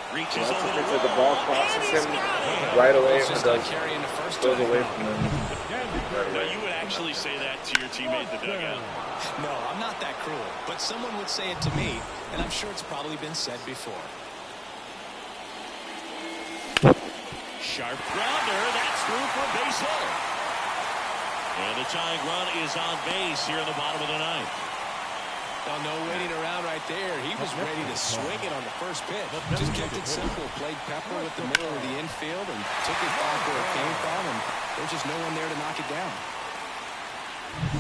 Reaches over the ball crosses him right away and goes away from him. No, you would actually say that to your teammate in the dugout. No, I'm not that cruel. But someone would say it to me, and I'm sure it's probably been said before. Sharp grounder. That's through for a base hit. And the tying run is on base here in the bottom of the ninth. Well, no waiting around right there. He was ready to swing it on the first pitch. Just kept it simple. Played pepper with the middle of the infield and took it back where it came from, and there's just no one there to knock it down.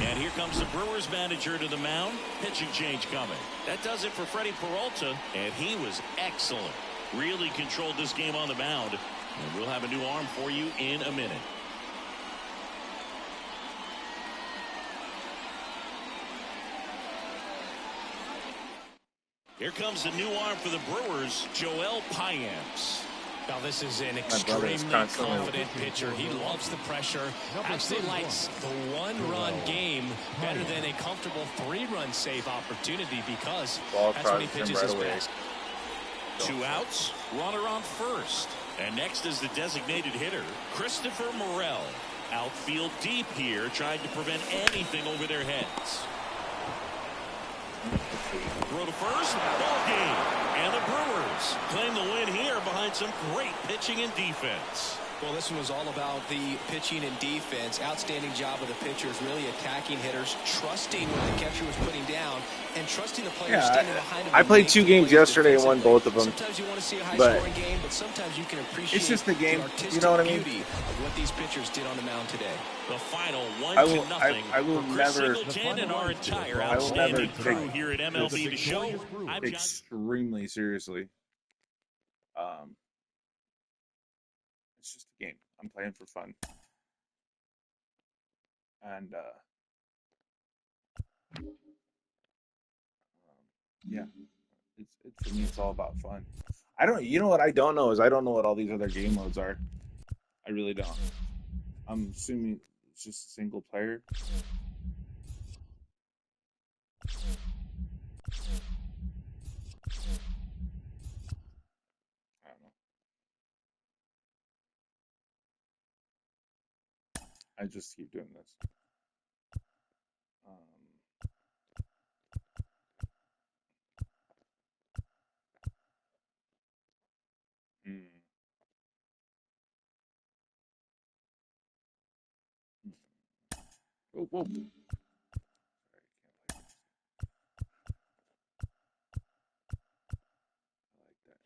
And here comes the Brewers manager to the mound. Pitching change coming. That does it for Freddie Peralta, and he was excellent. Really controlled this game on the mound. And we'll have a new arm for you in a minute. Here comes the new arm for the Brewers, Joel Payamps. Now, this is an extremely confident pitcher. He loves the pressure. Actually likes the one-run game better than a comfortable three-run save opportunity because that's when he pitches his best. 2 outs, runner on first. And next is the designated hitter, Christopher Morel. Outfield deep here, trying to prevent anything over their heads. Throw to first, ball game. And the Brewers claim the win here behind some great pitching and defense. Well, this one was all about the pitching and defense. Outstanding job of the pitchers, really attacking hitters, trusting what the catcher was putting down, and trusting the players standing behind him. I played 2 games yesterday and won both of them. Sometimes you want to see a high-scoring game, but sometimes you can appreciate it's just the game. artistic You know what I mean? beauty of what these pitchers did on the mound today. The final 1-0. I will Chris never. Singleton and our entire I will never outstanding crew here at MLB The Show. I'm John. Extremely seriously. It's just a game. I'm playing for fun. And yeah, it's for me. It's all about fun. I don't. You know what I don't know is I don't know what all these other game modes are. I really don't. I'm assuming it's just a single player. I don't know. I just keep doing this. Whoa, whoa. Sorry, I can't play this. I like that.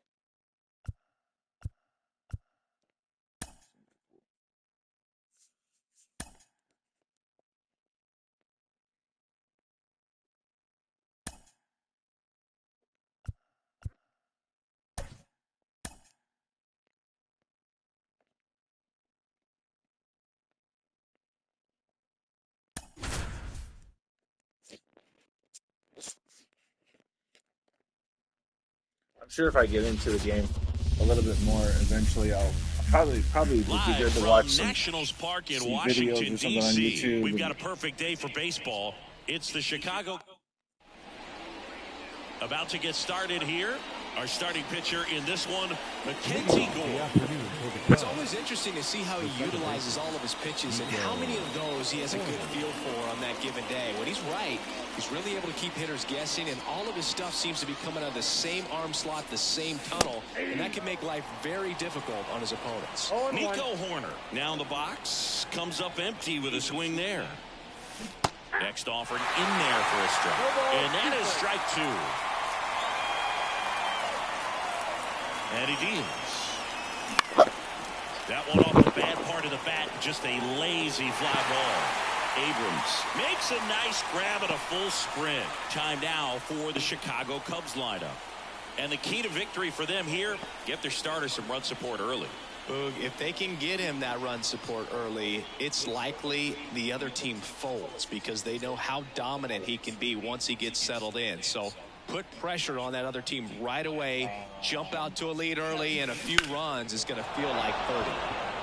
I'm sure if I get into the game a little bit more, eventually I'll probably would be good to watch some Nationals Park in videos Washington, or something on D.C. YouTube. We've got a perfect day for baseball. It's the Chicago. About to get started here. Our starting pitcher in this one, Mackenzie Gore. It's always interesting to see how he utilizes all of his pitches and how many of those he has a good feel for on that given day. When he's right, he's really able to keep hitters guessing, and all of his stuff seems to be coming out of the same arm slot, the same tunnel, and that can make life very difficult on his opponents. Nico Horner now in the box, comes up empty with a swing there. Next offered in there for a strike, and that is strike 2. And he deals. That one off the bad part of the bat, just a lazy fly ball. Abrams makes a nice grab at a full sprint. Time now for the Chicago Cubs lineup. And the key to victory for them here, get their starter some run support early. Boog, if they can get him that run support early, it's likely the other team folds because they know how dominant he can be once he gets settled in. So put pressure on that other team right away, jump out to a lead early, and a few runs is going to feel like 30.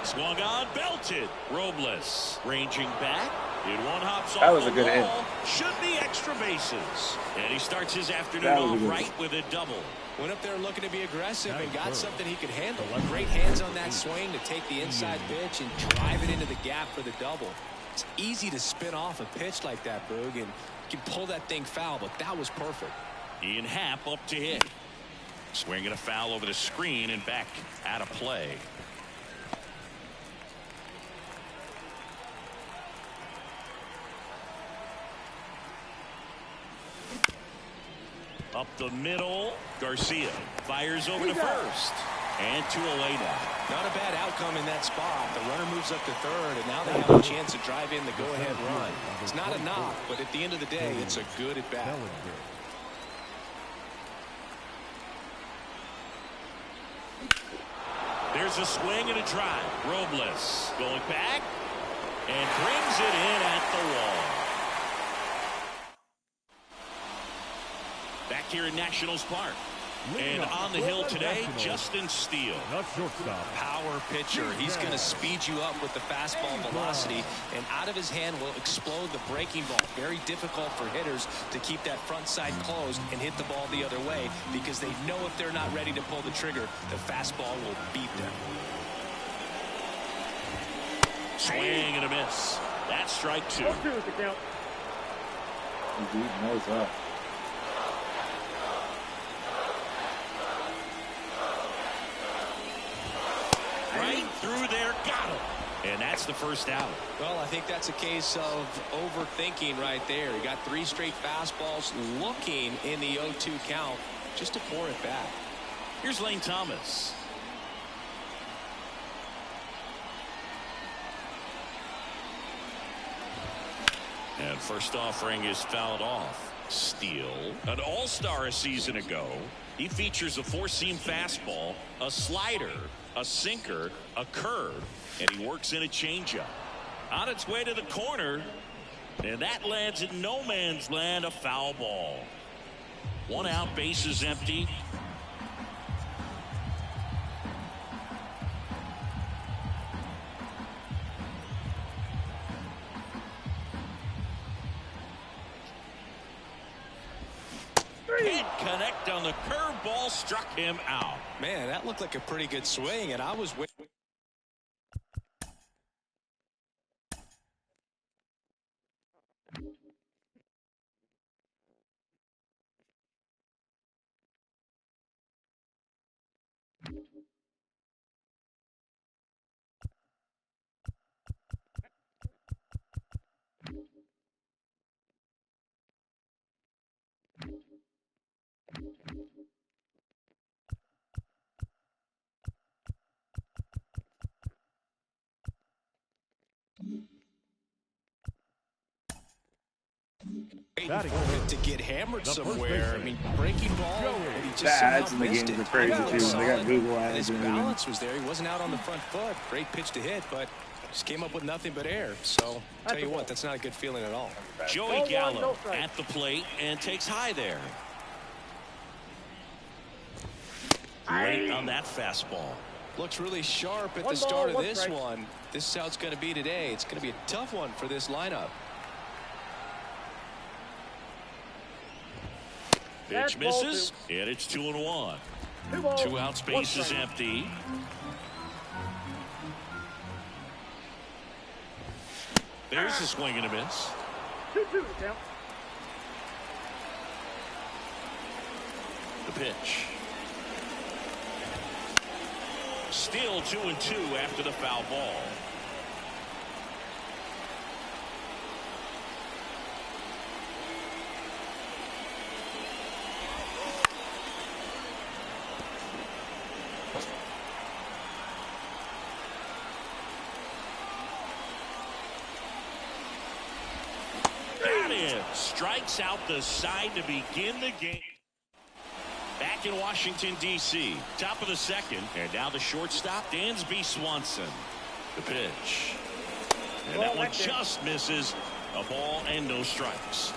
Swung on, belted. Robles ranging back. It one hops off. That was a good hit. Should be extra bases. And he starts his afternoon off right with a double. Went up there looking to be aggressive and got something he could handle. Great hands on that swing to take the inside pitch and drive it into the gap for the double. It's easy to spin off a pitch like that, Boog, and you can pull that thing foul, but that was perfect. Ian Happ up to hit. Swinging a foul over the screen and back out of play. Up the middle, Garcia fires over to first. And 2 away now. Not a bad outcome in that spot. The runner moves up to third, and now they have a chance to drive in the go-ahead run. It's not a knock, but at the end of the day, it's a good at-bat. There's a swing and a drive. Robles going back and brings it in at the wall. Back here in Nationals Park. And on the hill today, Justin Steele. Power pitcher. He's going to speed you up with the fastball velocity, and out of his hand will explode the breaking ball. Very difficult for hitters to keep that front side closed and hit the ball the other way, because they know if they're not ready to pull the trigger, the fastball will beat them. Swing and a miss. That's strike 2. Nose up. Right through there, got him. And that's the first out. Well, I think that's a case of overthinking right there. He got 3 straight fastballs looking in the 0-2 count, just to pour it back. Here's Lane Thomas. And first offering is fouled off. Steele, an all-star a season ago. He features a 4-seam fastball, a slider, a sinker, a curve, and he works in a changeup. On its way to the corner, and that lands in no man's land, a foul ball. 1 out, bases empty. Can't connect on the curveball, struck him out. Man, that looked like a pretty good swing, and I was waiting. To get hammered somewhere. I mean, breaking ball. And he just ads in the missed games it. are crazy too. They got Google ads. His balance was there. He wasn't out on the front foot. Great pitch to hit, but just came up with nothing but air. So, tell you what, that's not a good feeling at all. Joey Gallo at the plate and takes high there. Late on that fastball. Looks really sharp at the start of this one. This is how it's going to be today. It's going to be a tough one for this lineup. Pitch misses, and it's 2-1. 2 outs, base is empty. There's a swing and a miss. 2-2 count. The pitch. Still 2-2 after the foul ball. Strikes out the side to begin the game. Back in Washington, D.C. Top of the second. And now the shortstop, Dansby Swanson. The pitch. And that one just misses. A ball and no strikes.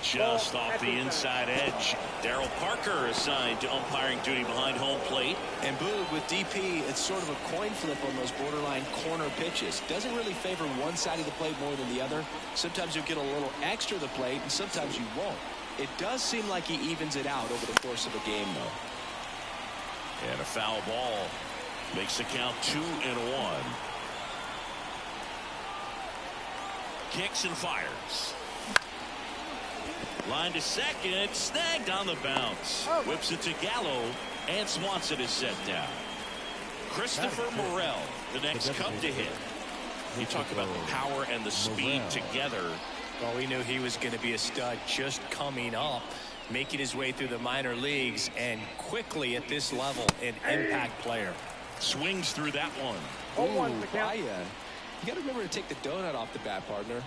Just off the inside edge. Darryl Parker assigned to umpiring duty behind home plate. And Boog, with DP, it's sort of a coin flip on those borderline corner pitches. Doesn't really favor one side of the plate more than the other. Sometimes you'll get a little extra the plate, and sometimes you won't. It does seem like he evens it out over the course of a game, though. And a foul ball makes the count 2-1. Kicks and fires. Line to second, snagged on the bounce. Whips it to Gallo, and Swanson is set down. Christopher Morel, the next Cub to hit. You talk about the power and the speed together. Well, we knew he was going to be a stud just coming up, making his way through the minor leagues, and quickly at this level, an impact player. Swings through that one. Ooh, you got to remember to take the donut off the bat, partner.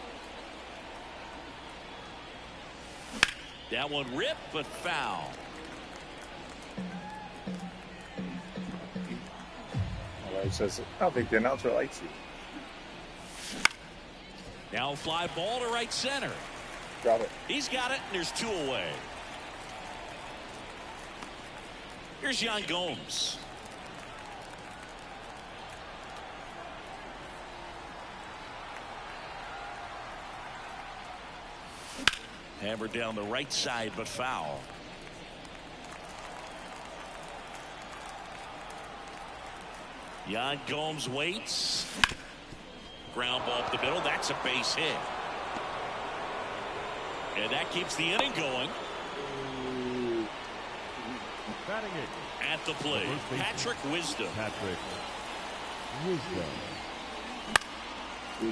That one ripped, but foul. Well, it says, I don't think the announcer likes you. Now fly ball to right center. Got it. He's got it, and there's 2 away. Here's Yan Gomes. Hammered down the right side, but foul. Yan Gomes waits. Ground ball up the middle. That's a base hit. And that keeps the inning going. At the plate, Patrick Wisdom.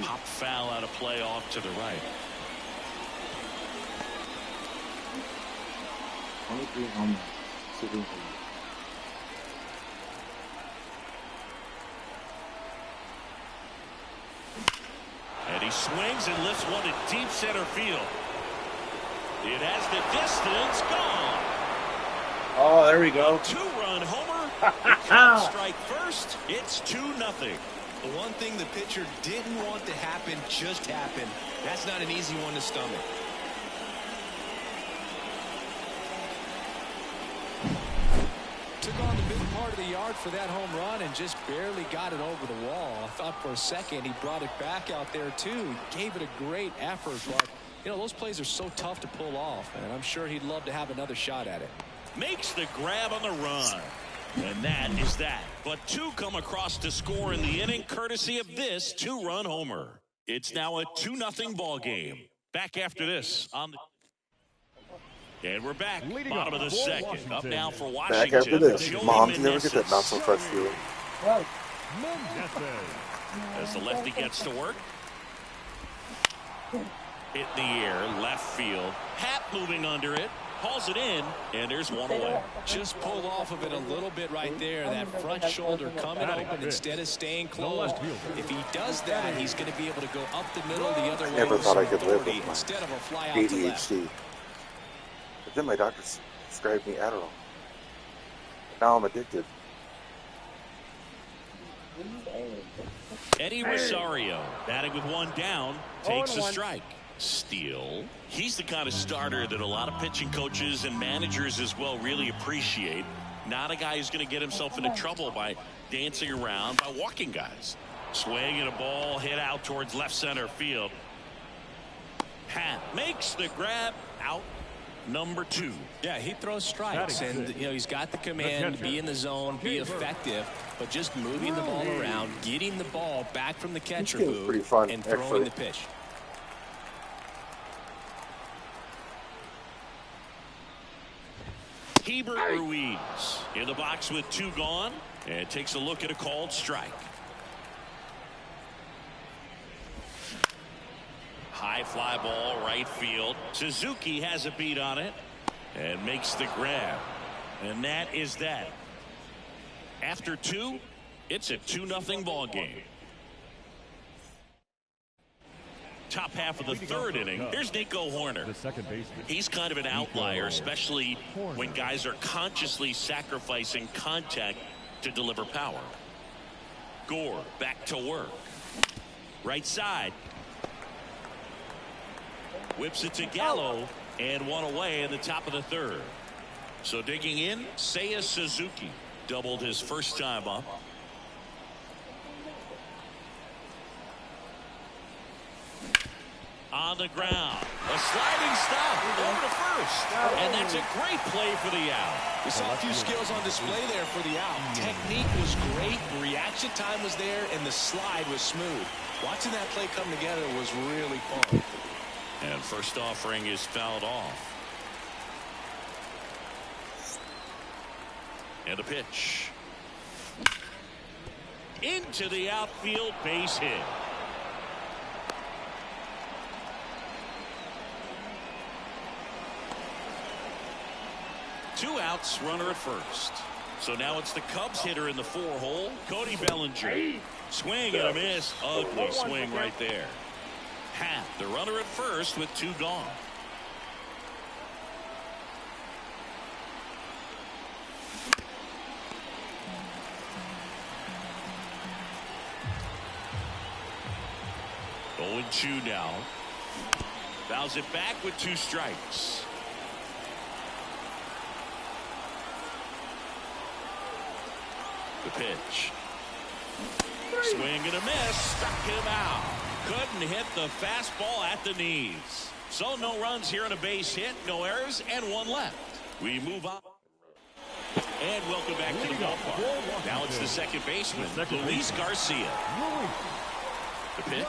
Pop foul out of play off to the right. 23 home runs. And he swings and lifts one to deep center field. It has the distance, gone. Oh, there we go. 2-run homer. The count strike first. It's 2-0. The one thing the pitcher didn't want to happen just happened. That's not an easy one to stomach. Took on the big part of the yard for that home run and just barely got it over the wall. I thought for a second he brought it back out there too. He gave it a great effort, but you know, those plays are so tough to pull off, and I'm sure he'd love to have another shot at it. Makes the grab on the run. And that is that. But 2 come across to score in the inning, courtesy of this 2-run homer. It's now a 2-0 ball game. Back after this on the... And we're back. Bottom of the second. Up now for Washington. Back after this. Moms never get that not so fresh feeling. As the lefty gets to work. Hit in the air, left field. Happ moving under it. Hauls it in, and there's 1 away. Just pulled off of it a little bit right there. That front shoulder coming open instead of staying closed. If he does that, he's going to be able to go up the middle the other way. Never thought I could live with my instead of a fly out to left. ADHD. But then my doctor prescribed me Adderall. Now I'm addicted. Eddie Rosario, batting with 1 down, takes a strike. Steele. He's the kind of starter that a lot of pitching coaches and managers as well really appreciate. Not a guy who's going to get himself into trouble by dancing around, by walking guys. Swing and a ball hit out towards left center field. Happ makes the grab, out number 2. Yeah, he throws strikes, and you know he's got the command, be in the zone, be effective, but just moving the ball around, getting the ball back from the catcher booth, and throwing the pitch. Hebert Ruiz in the box with 2 gone, and takes a look at a called strike. High fly ball, right field. Suzuki has a beat on it and makes the grab. And that is that. After 2, it's a 2-0 ball game. Top half of the 3rd inning. Here's Nico Horner. The second baseman. He's kind of an outlier, especially when guys are consciously sacrificing contact to deliver power. Gore back to work. Right side. Whips it to Gallo, and 1 away in the top of the 3rd. So digging in, Seiya Suzuki doubled his first time up. On the ground, a sliding stop over to first, and that's a great play for the out. We saw a few skills on display there for the out. Technique was great, reaction time was there, and the slide was smooth. Watching that play come together was really fun. And first offering is fouled off. And a pitch. Into the outfield, base hit. 2 outs, runner at first. So now it's the Cubs hitter in the 4-hole, Cody Bellinger. Swing and a miss. Ugly swing right there. Happ, the runner at first with 2 gone. Going 2 now. Fouls it back with 2 strikes. The pitch. Swing and a miss. Struck him out. Couldn't hit the fastball at the knees. So no runs here on a base hit, no errors, and 1 left. We move on. And welcome back to the ballpark. Now it's the second baseman, Luis Garcia. The pitch.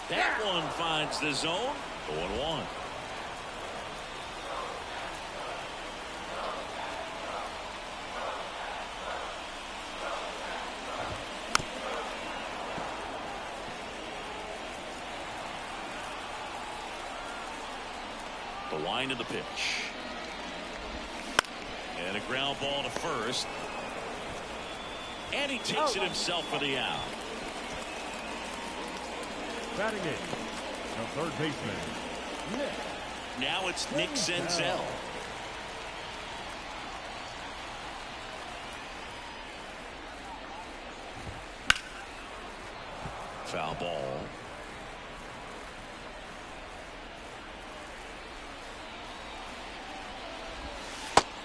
That one finds the zone. 0-1. The line of the pitch. And a ground ball to first. And he takes it himself for the out. Batting it, the third baseman, Nick. Now it's Nick Senzel. Foul ball.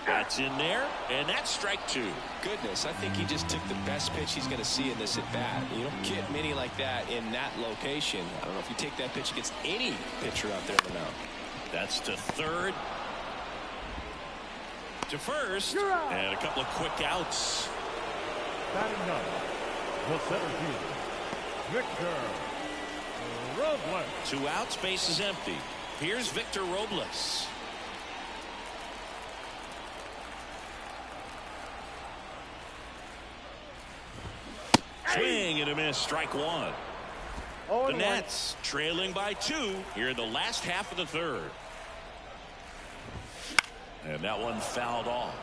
That's in there, and that's strike 2. Goodness, I think he just took the best pitch he's going to see in this at-bat. You don't get many like that in that location. I don't know if you take that pitch against any pitcher out there in the mound. That's to third. To first. And a couple of quick outs. Batting ninth, the center fielder, Victor Robles. 2 outs, base is empty. Here's Victor Robles. Swing and a miss, strike 1. The Nats trailing by 2 here in the last half of the third. And that one fouled off.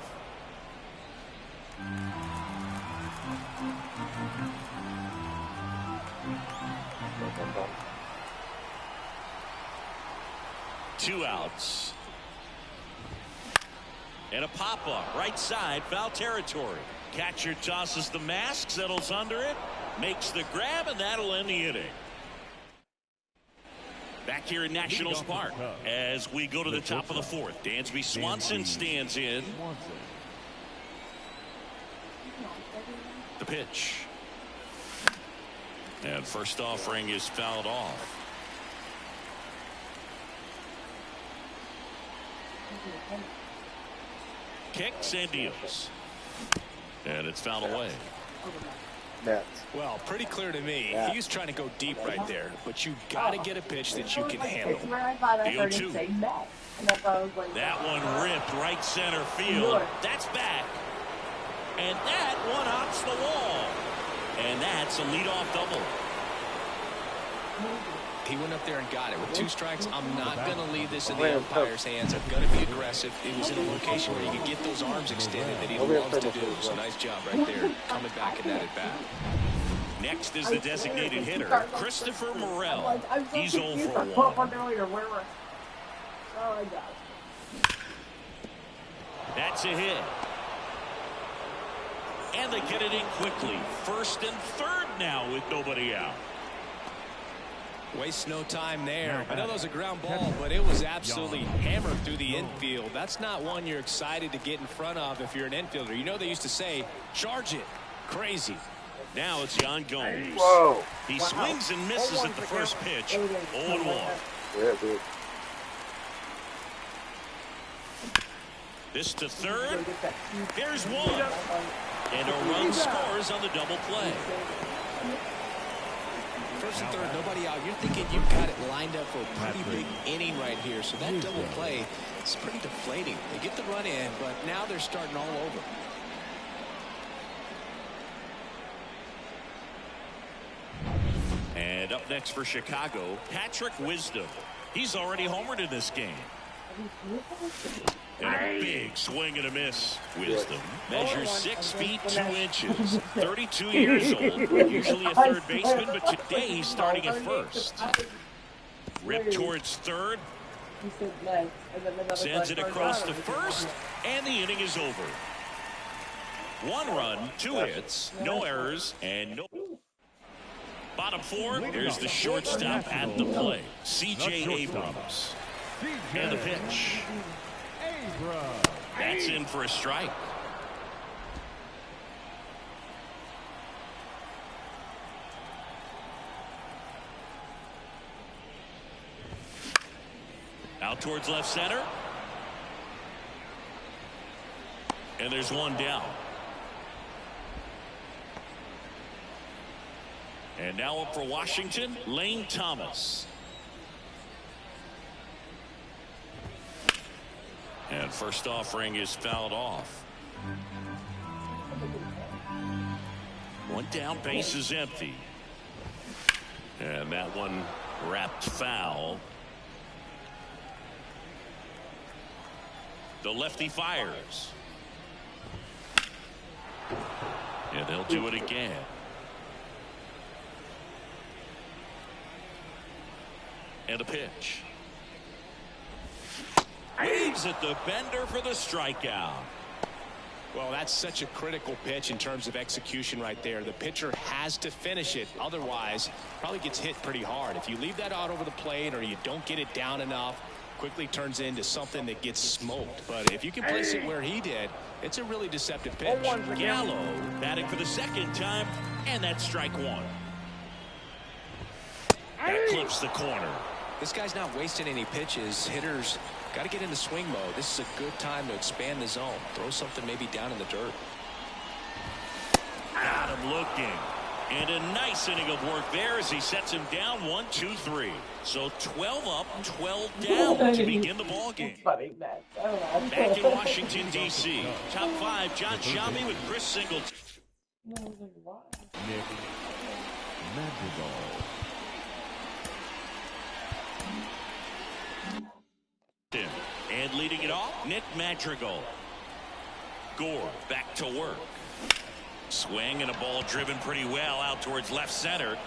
Two outs. And a pop-up right side, foul territory. Catcher tosses the mask, settles under it, makes the grab, and that'll end the inning. Back here in Nationals Park as we go to the top of the 4th. Dansby Swanson stands in. The pitch. And first offering is fouled off. Kicks and deals. And it's fouled away. Well, pretty clear to me. He's trying to go deep right there, but you got to get a pitch that you can handle. The 0-2. That one ripped right center field. That's back. And that one hops the wall. And that's a leadoff double. He went up there and got it. With 2 strikes, I'm not going to leave this in the umpire's hands. I'm going to be aggressive. It was in a location where he could get those arms extended that he loves to do. So nice job right there, coming back in that at-bat. Next is the designated hitter, Christopher Morel. He's 0 for 1. That's a hit. And they get it in quickly. First and third now with nobody out. Waste no time there. I know that was a ground ball, but it was absolutely hammered through the infield. That's not one you're excited to get in front of if you're an infielder. You know they used to say, charge it. Crazy. Now it's Yan Gomes. Whoa. He swings and misses at the first pitch. 0-1. Yeah, dude. This to third. There's one. And a run scores on the double play. First and third, nobody out. You're thinking you've got it lined up for a pretty big inning right here. So that double play is pretty deflating. They get the run in, but now they're starting all over. And up next for Chicago, Patrick Wisdom. He's already homered in this game. And a big swing and a miss. Wisdom measures 6 feet 2 inches. 32 years old. Usually a third baseman, but today he's starting at first. Ripped towards third. Sends it across to first, and the inning is over. 1 run, 2 hits, no errors, and no. Bottom 4, there's the shortstop at the plate, C.J. Abrams. And the pitch. That's in for a strike. Out towards left center. And there's one down. And now up for Washington, Lane Thomas. And first offering is fouled off. One down, base is empty. And that one wrapped foul. The lefty fires. And they'll do it again. And a pitch. Waves at the bender for the strikeout. Well, that's such a critical pitch in terms of execution right there. The pitcher has to finish it. Otherwise, probably gets hit pretty hard. If you leave that out over the plate or you don't get it down enough, quickly turns into something that gets smoked. But if you can place it where he did, it's a really deceptive pitch. Gallo batting for the second time, and that's strike 1. That clips the corner. This guy's not wasting any pitches. Hitters got to get into swing mode. This is a good time to expand the zone. Throw something maybe down in the dirt. Got him looking. And a nice inning of work there as he sets him down 1, 2, 3. So 12 up, 12 down to begin the ball game. Back in Washington, D.C. Top 5, John Sciambi with Chris Singleton. Nick Madrigal. And leading it off, Nick Madrigal. Gore back to work. Swing and a ball driven pretty well out towards left center.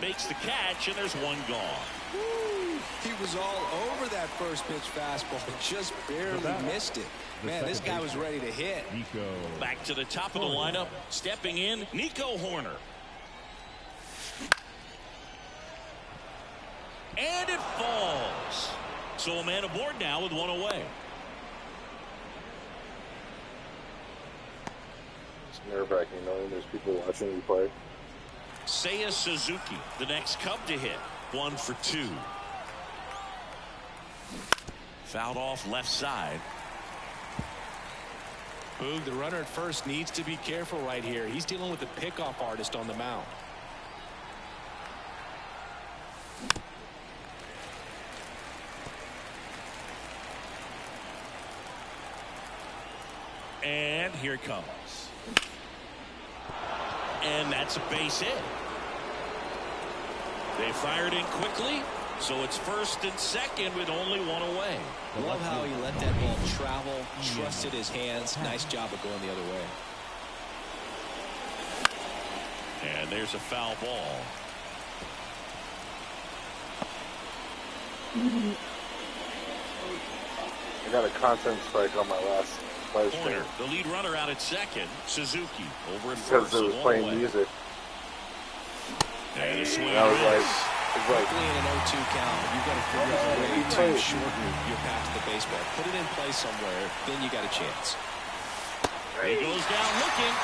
Makes the catch, and there's one gone. Woo, he was all over that first pitch fastball, just barely missed it. Man, this guy was ready to hit. Nico. Back to the top of the lineup, stepping in, Nico Horner. And it falls. So a man aboard now with one away. It's nerve-wracking knowing there's people watching you play. Seiya Suzuki, the next Cub to hit. 1 for 2. Fouled off left side. Boog, the runner at first needs to be careful right here. He's dealing with a pickoff artist on the mound. And here it comes. And that's a base hit. They fired in quickly, so it's first and second with only one away. Love how he let that ball travel, trusted his hands. Nice job of going the other way. And there's a foul ball. I got a content strike on my last live stream. Corner, the lead runner out at second. Suzuki over at Because first. it was playing music. And a swing. And I was like, Quickly in an 0-2 count, you've got to figure out a way to shorten your path to the baseball. Put it in play somewhere, then you got a chance. He goes down looking.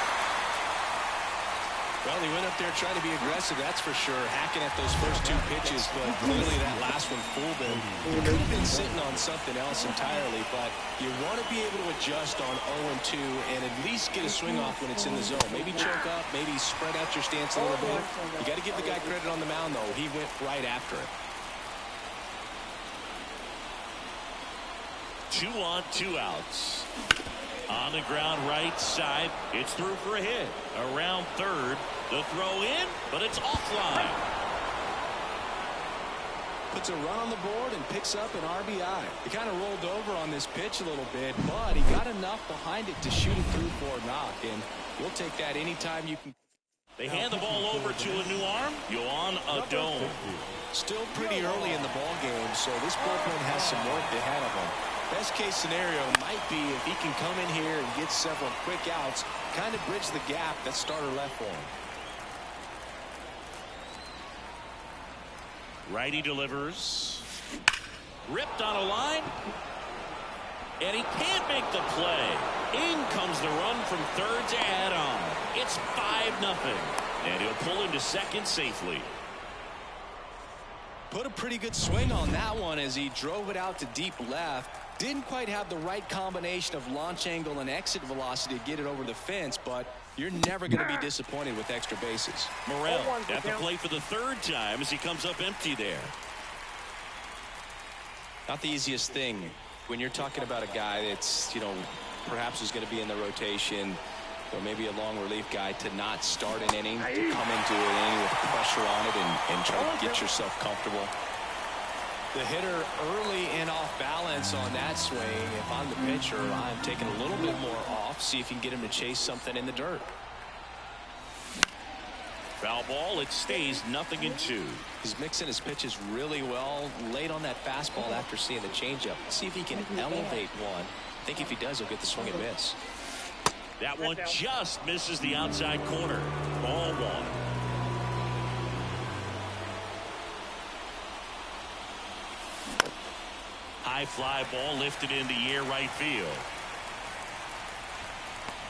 Well, he went up there trying to be aggressive, that's for sure, hacking at those first 2 pitches, but clearly that last one fooled him. He could have been sitting on something else entirely, but you want to be able to adjust on 0-2 and at least get a swing off when it's in the zone. Maybe choke up, maybe spread out your stance a little bit. You got to give the guy credit on the mound, though. He went right after it. 2 on, 2 outs. On the ground right side. It's through for a hit. Around third. The throw in, but it's offline. puts a run on the board and picks up an RBI. He kind of rolled over on this pitch a little bit, but he got enough behind it to shoot it through for a knock, and we'll take that anytime you can. They hand the ball over to a new arm, Yohan Adon. Still pretty early in the ball game, so this bullpen has some work ahead of him. Best case scenario might be if he can come in here and get several quick outs, kind of bridge the gap that starter left for him. Righty delivers. Ripped on a line. And he can't make the play. In comes the run from third to add on. It's 5-0. And he'll pull into second safely. Put a pretty good swing on that one as he drove it out to deep left. Didn't quite have the right combination of launch angle and exit velocity to get it over the fence, but you're never going to be disappointed with extra bases. Morel at the plate for the third time as he comes up empty there. Not the easiest thing when you're talking about a guy that's, perhaps is going to be in the rotation, or maybe a long relief guy, to not start an inning, to come into an inning with pressure on it and try to get yourself comfortable. The hitter early and off balance on that swing. If I'm the pitcher, I'm taking a little bit more off, see if you can get him to chase something in the dirt. Foul ball, it stays 0-2. He's mixing his pitches really well, late on that fastball after seeing the changeup. See if he can elevate one. I think if he does, he'll get the swing and miss. That one just misses the outside corner. Ball one. High fly ball lifted into the air right field.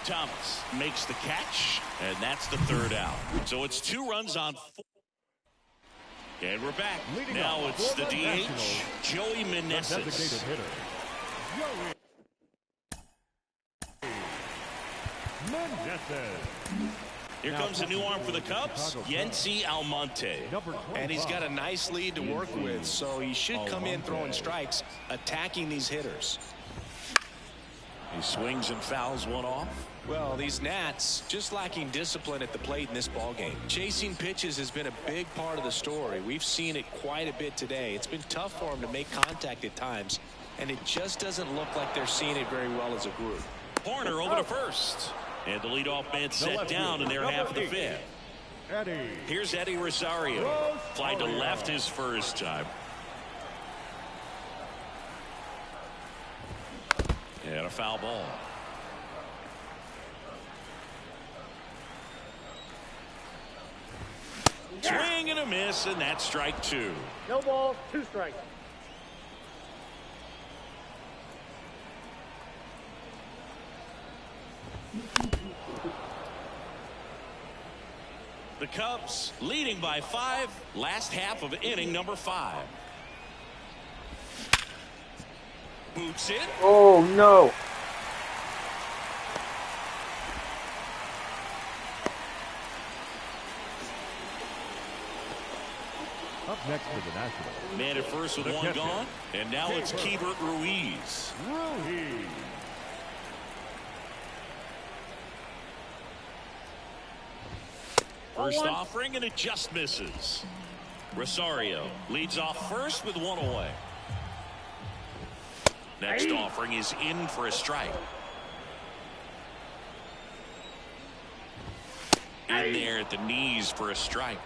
Thomas makes the catch, and that's the third out. So it's 2 runs on 4. And we're back. Now it's the DH, Joey Meneses. Here comes a new arm for the Cubs, Yency Almonte. And he's got a nice lead to work with, so he should come in throwing strikes, attacking these hitters. He swings and fouls one off. Well, these Nats just lacking discipline at the plate in this ballgame. Chasing pitches has been a big part of the story. We've seen it quite a bit today. It's been tough for them to make contact at times, and it just doesn't look like they're seeing it very well as a group. Horner over to first. And the leadoff man set down in their half of the fifth. Here's Eddie Rosario. Fly to left his first time. And a foul ball. Swing and a miss, and that's strike 2. No balls, 2 strikes. The Cubs leading by 5, last half of inning number 5. Boots it. Oh, no. Up next for the Nationals. Man at first with one gone, and now it's Keibert Ruiz. First offering, and it just misses. Rosario leads off first with 1 away. Next offering is in for a strike. In there at the knees for a strike.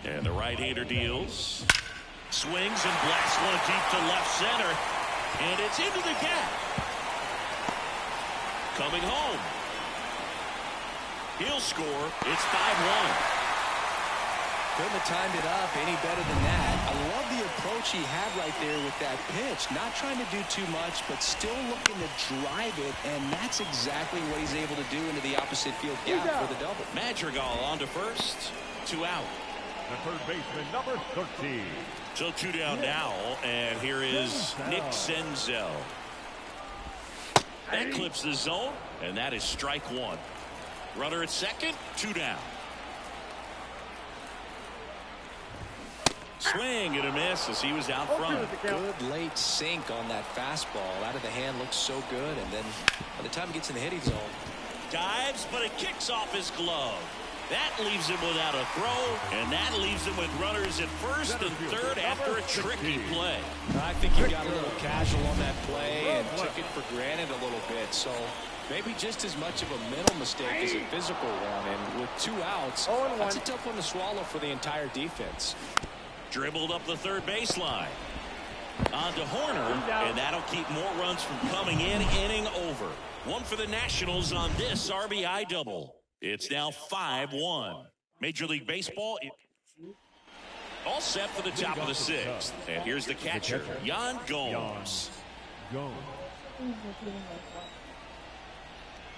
And the right-hander deals. Swings and blasts one deep to left center. And it's into the gap. Coming home. He'll score. It's 5-1. Couldn't have timed it up any better than that. I love the approach he had right there with that pitch. Not trying to do too much, but still looking to drive it, and that's exactly what he's able to do into the opposite field gap for the double. Madrigal on to first. 2 out. The third baseman, number 13. So 2 down now, and here is Nick Senzel. That clips the zone, and that is strike 1. Runner at second, 2 down. Swing and a miss as he was out front. Good late sink on that fastball. Out of the hand, looks so good. And then by the time he gets in the hitting zone. Dives, but it kicks off his glove. That leaves him without a throw, and that leaves him with runners at first and third after a tricky play. I think he got a little casual on that play and took it for granted a little bit. So maybe just as much of a mental mistake as a physical one. And with 2 outs, that's a tough one to swallow for the entire defense. Dribbled up the third baseline. On to Horner, and that'll keep more runs from coming in. Inning over. One for the Nationals on this RBI double. It's now 5-1. Major League Baseball all set for the top of the 6th. And here's the catcher, Yan Gomes.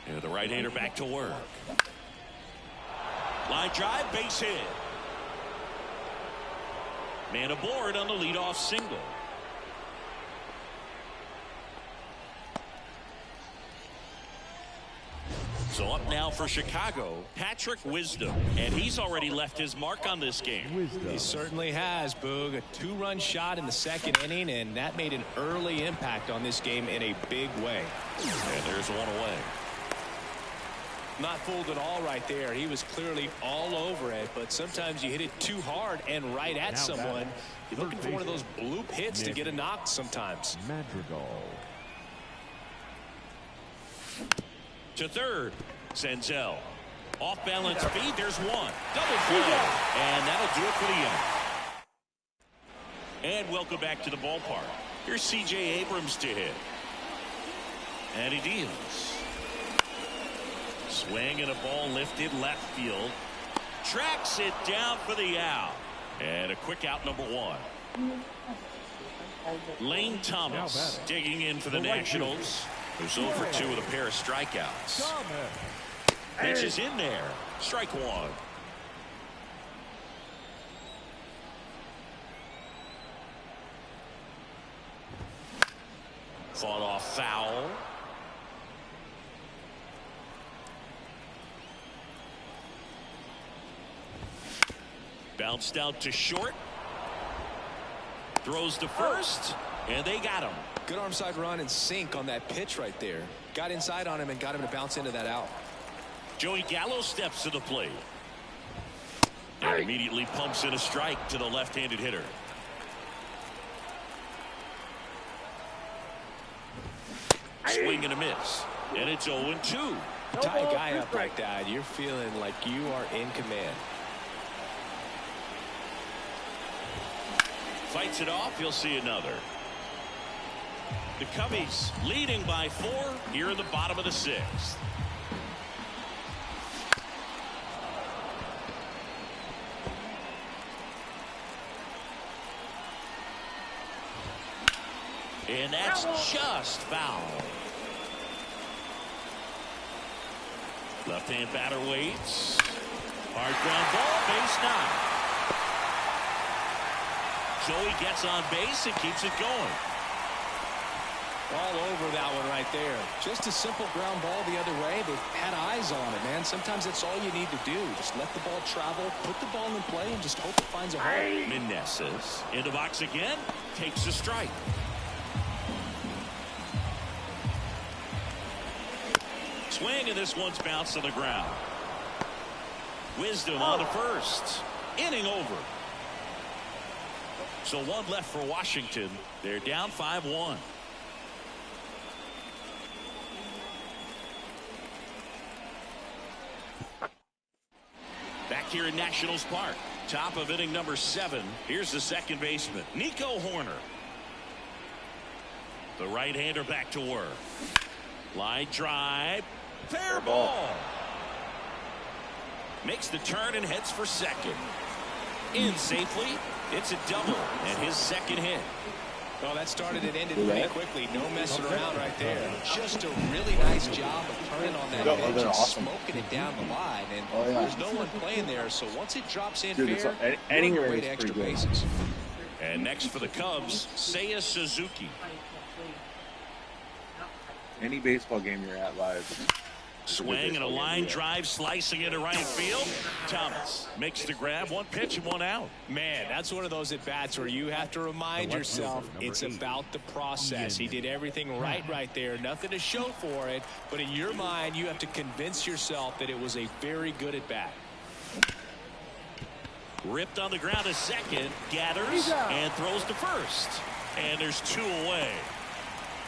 And the right-hander back to work. Line drive, base hit. Man aboard on the leadoff single. So up now for Chicago, Patrick Wisdom, and he's already left his mark on this game. He certainly has, Boog. A 2-run shot in the 2nd inning, and that made an early impact on this game in a big way. And there's one away. Not fooled at all right there. He was clearly all over it, but sometimes you hit it too hard and right at someone. You're looking for one of those bloop hits to get a knock sometimes. Madrigal. To third, Senzel. Off balance feed, there's one. Double play. And that'll do it for the inning. And welcome back to the ballpark. Here's C.J. Abrams to hit. And he deals. Swing and a ball lifted left field. Tracks it down for the out. And a quick out, number 1. Lane Thomas digging in for the Nationals. Who's 0 for 2 with a pair of strikeouts. Pitch is in there. Strike 1. Fought off foul. Bounced out to short. Throws to first. And they got him. Good arm side run and sink on that pitch right there. Got inside on him and got him to bounce into that out. Joey Gallo steps to the plate. And immediately pumps in a strike to the left-handed hitter. Swing and a miss. And it's 0-2. Tie a guy up like that, you're feeling like you are in command. Fights it off. You'll see another. The Cubbies leading by 4 here in the bottom of the 6th. And that's just foul. Left-hand batter waits. Hard ground ball, base 9. Joey gets on base and keeps it going. All over that one right there. Just a simple ground ball the other way. They've had eyes on it, man. Sometimes that's all you need to do. Just let the ball travel, put the ball in play, and just hope it finds a hole. Meneses in the box again. Takes a strike. Swing, and this one's bounced to the ground. Wisdom on to first. Inning over. So 1 left for Washington. They're down 5-1. Back here in Nationals Park. Top of inning number 7. Here's the second baseman, Nico Horner. The right-hander back to work. Line drive. Fair ball. Makes the turn and heads for second. In safely. It's a double and his second hit. Well, that started and ended pretty quickly. No messing around right there. Just a really nice job of turning on that pitch and smoking it down the line. And there's no one playing there, so once it drops in fair, you're on your way to extra bases. And next for the Cubs, Seiya Suzuki. Any baseball game you're at live. Swing and a line drive slicing into right field. Thomas makes the grab. One pitch and one out. Man, that's one of those at-bats where you have to remind yourself it's about the process. He did everything right there. Nothing to show for it. But in your mind, you have to convince yourself that it was a very good at-bat. Ripped on the ground to second. Gathers and throws to first. And there's 2 away.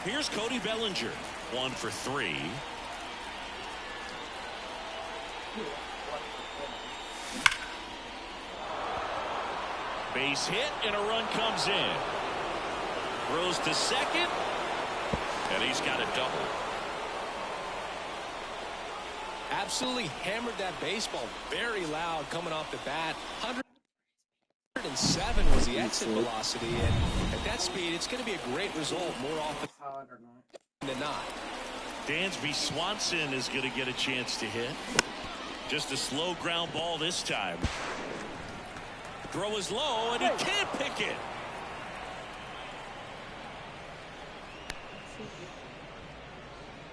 Here's Cody Bellinger. 1 for 3. Base hit and a run comes in. Throws to second. And he's got a double. Absolutely hammered that baseball. Very loud coming off the bat. 107 was the exit velocity. And at that speed, it's going to be a great result more often than not. Dansby Swanson is going to get a chance to hit. Just a slow ground ball this time. Throw is low, and he can't pick it.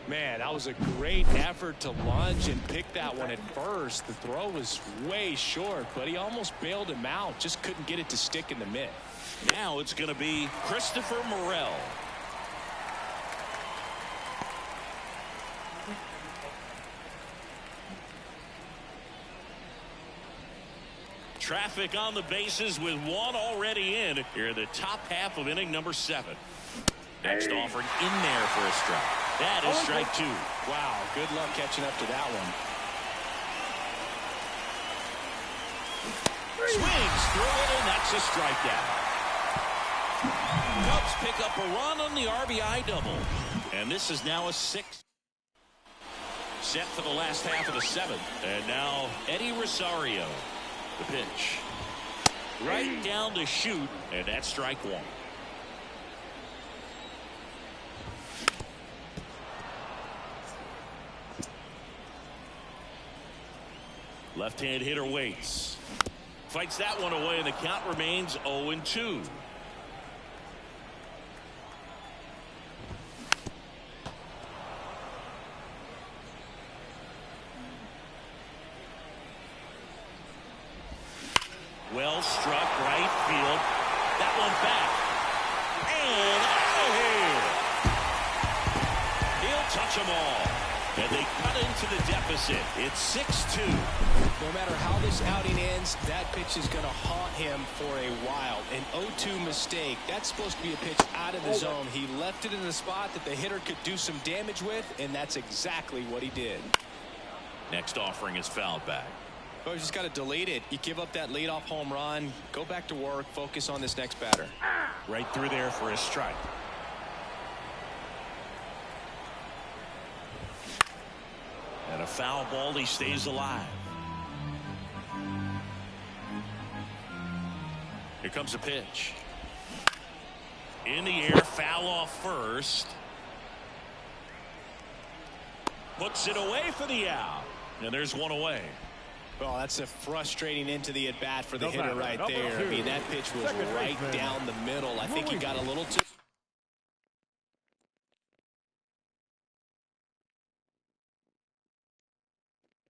Man, that was a great effort to lunge and pick that one at first. The throw was way short, but he almost bailed him out. Just couldn't get it to stick in the mitt. Now it's going to be Christopher Morel. Traffic on the bases with 1 already in here in the top half of inning number 7. Next offering in there for a strike. That is strike 2. Wow, good luck catching up to that one. Swings through it, and that's a strikeout. Cubs pick up a run on the RBI double. And this is now a 6. Set for the last half of the 7th. And now Eddie Rosario. The pitch. Right down to shoot, and that's strike 1. Left-hand hitter waits. Fights that one away, and the count remains 0-2. Well struck right field. That one back. And out of here. He'll touch them all. And they cut into the deficit. It's 6-2. No matter how this outing ends, that pitch is going to haunt him for a while. An 0-2 mistake. That's supposed to be a pitch out of the zone. He left it in a spot that the hitter could do some damage with, and that's exactly what he did. Next offering is fouled back. Oh, you just got to delete it. You give up that leadoff home run, go back to work, focus on this next batter. Right through there for a strike. And a foul ball, he stays alive. Here comes a pitch. In the air, foul off first. Puts it away for the out. And there's one away. Well, that's a frustrating end to the at-bat for the hitter right there. I mean, that pitch was right down the middle. I think he got a little too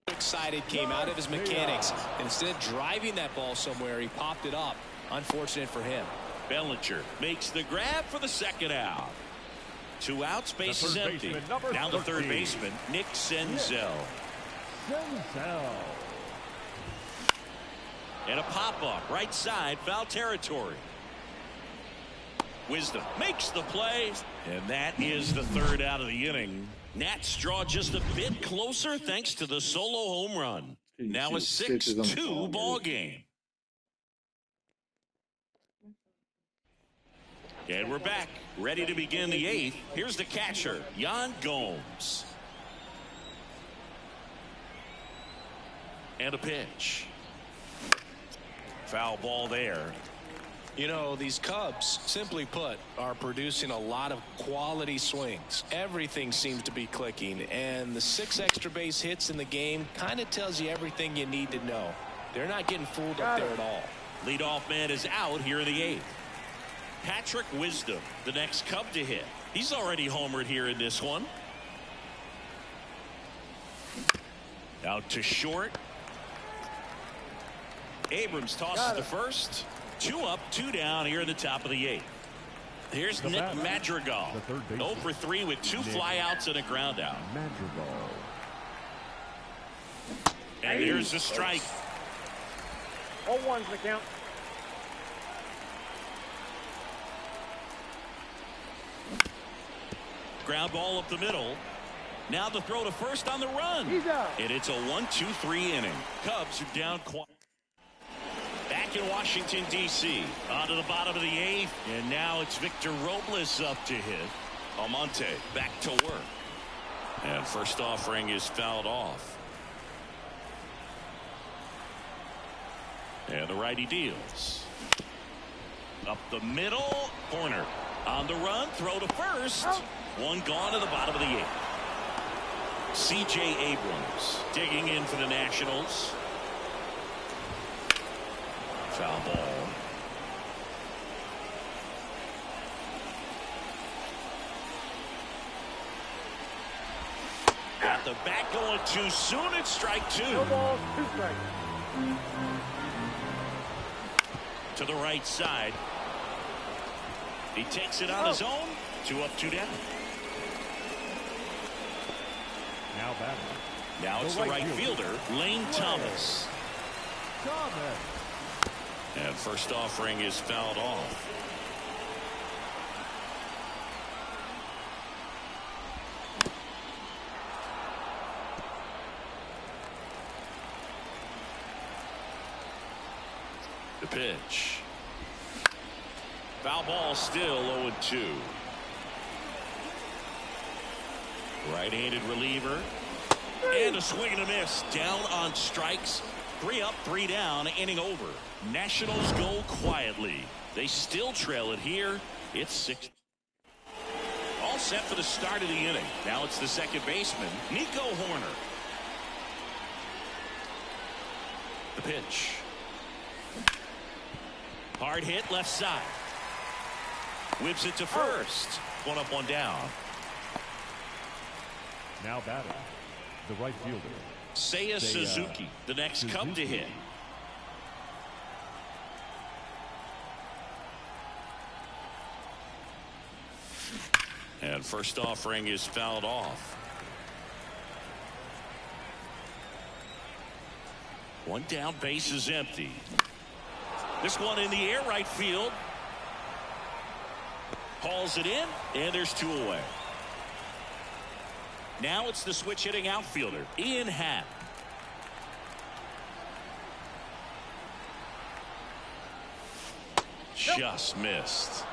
excited, came out of his mechanics. Instead of driving that ball somewhere, he popped it up. Unfortunate for him. Bellinger makes the grab for the second out. 2 outs, base is empty. Now the third baseman, Nick Senzel. And a pop-up, right side, foul territory. Wisdom makes the play, and that is the third out of the inning. Nats draw just a bit closer thanks to the solo home run. Now a 6-2 ball game. And we're back, ready to begin the 8th. Here's the catcher, Yan Gomes. And a pitch. Foul ball there. You know, these Cubs, simply put, are producing a lot of quality swings. Everything seems to be clicking, and the 6 extra base hits in the game kind of tells you everything you need to know. They're not getting fooled up there at all. Leadoff man is out here in the 8th. Patrick Wisdom, the next Cub to hit. He's already homered here in this one. Out to short. Abrams tosses to first. 2 up, 2 down here in the top of the 8th. Here's Nick Madrigal. 0 for 3 with 2 flyouts and a ground out. Madrigal. And here's the strike. 0-1's the count. Ground ball up the middle. Now the throw to first on the run. He's out. And it's a 1-2-3 inning. Cubs are down back in Washington, D.C. On to the bottom of the 8th. And now it's Victor Robles up to hit. Almonte back to work. And first offering is fouled off. And the righty deals. Up the middle. Corner. On the run. Throw to first. 1 gone to the bottom of the 8th. C.J. Abrams digging in for the Nationals. Foul ball. At the back going too soon. It's strike 2. No balls, 2 strikes. To the right side. He takes it on his own. 2 up, 2 down. Now batting. Now it's the right fielder, Lane Thomas. And first offering is fouled off. The pitch. Foul ball, still 0-2. Right-handed reliever. And a swing and a miss. Down on strikes. 3 up, 3 down. Inning over. Nationals go quietly. They still trail it here. It's 6. All set for the start of the inning. Now it's the second baseman, Nico Horner. The pitch. Hard hit left side. Whips it to first. 1 up, 1 down. Now batting. The right fielder. Seiya Suzuki, the next Cub to hit. And first offering is fouled off. 1 down, base is empty. This one in the air, right field. Hauls it in, and there's 2 away. Now it's the switch hitting outfielder, Ian Happ. Just missed.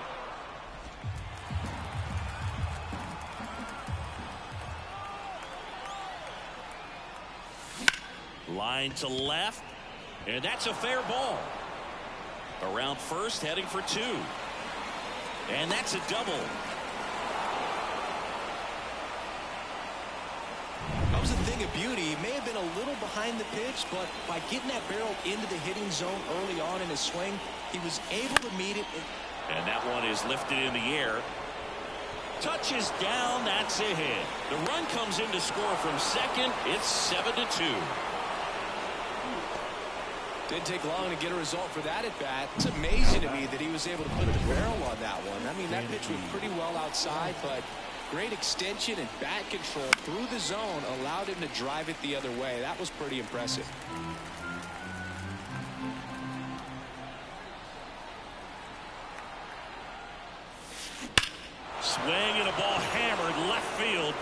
Line to left, and that's a fair ball. Around first, heading for 2. And that's a double. That was a thing of beauty. He may have been a little behind the pitch, but by getting that barrel into the hitting zone early on in his swing, he was able to meet it. And that one is lifted in the air. Touches down, that's a hit. The run comes in to score from second. It's 7-2. Didn't take long to get a result for that at bat. It's amazing to me that he was able to put the barrel on that one. I mean, that pitch went pretty well outside, but great extension and bat control through the zone allowed him to drive it the other way. That was pretty impressive. Swing and a ball hammered left field.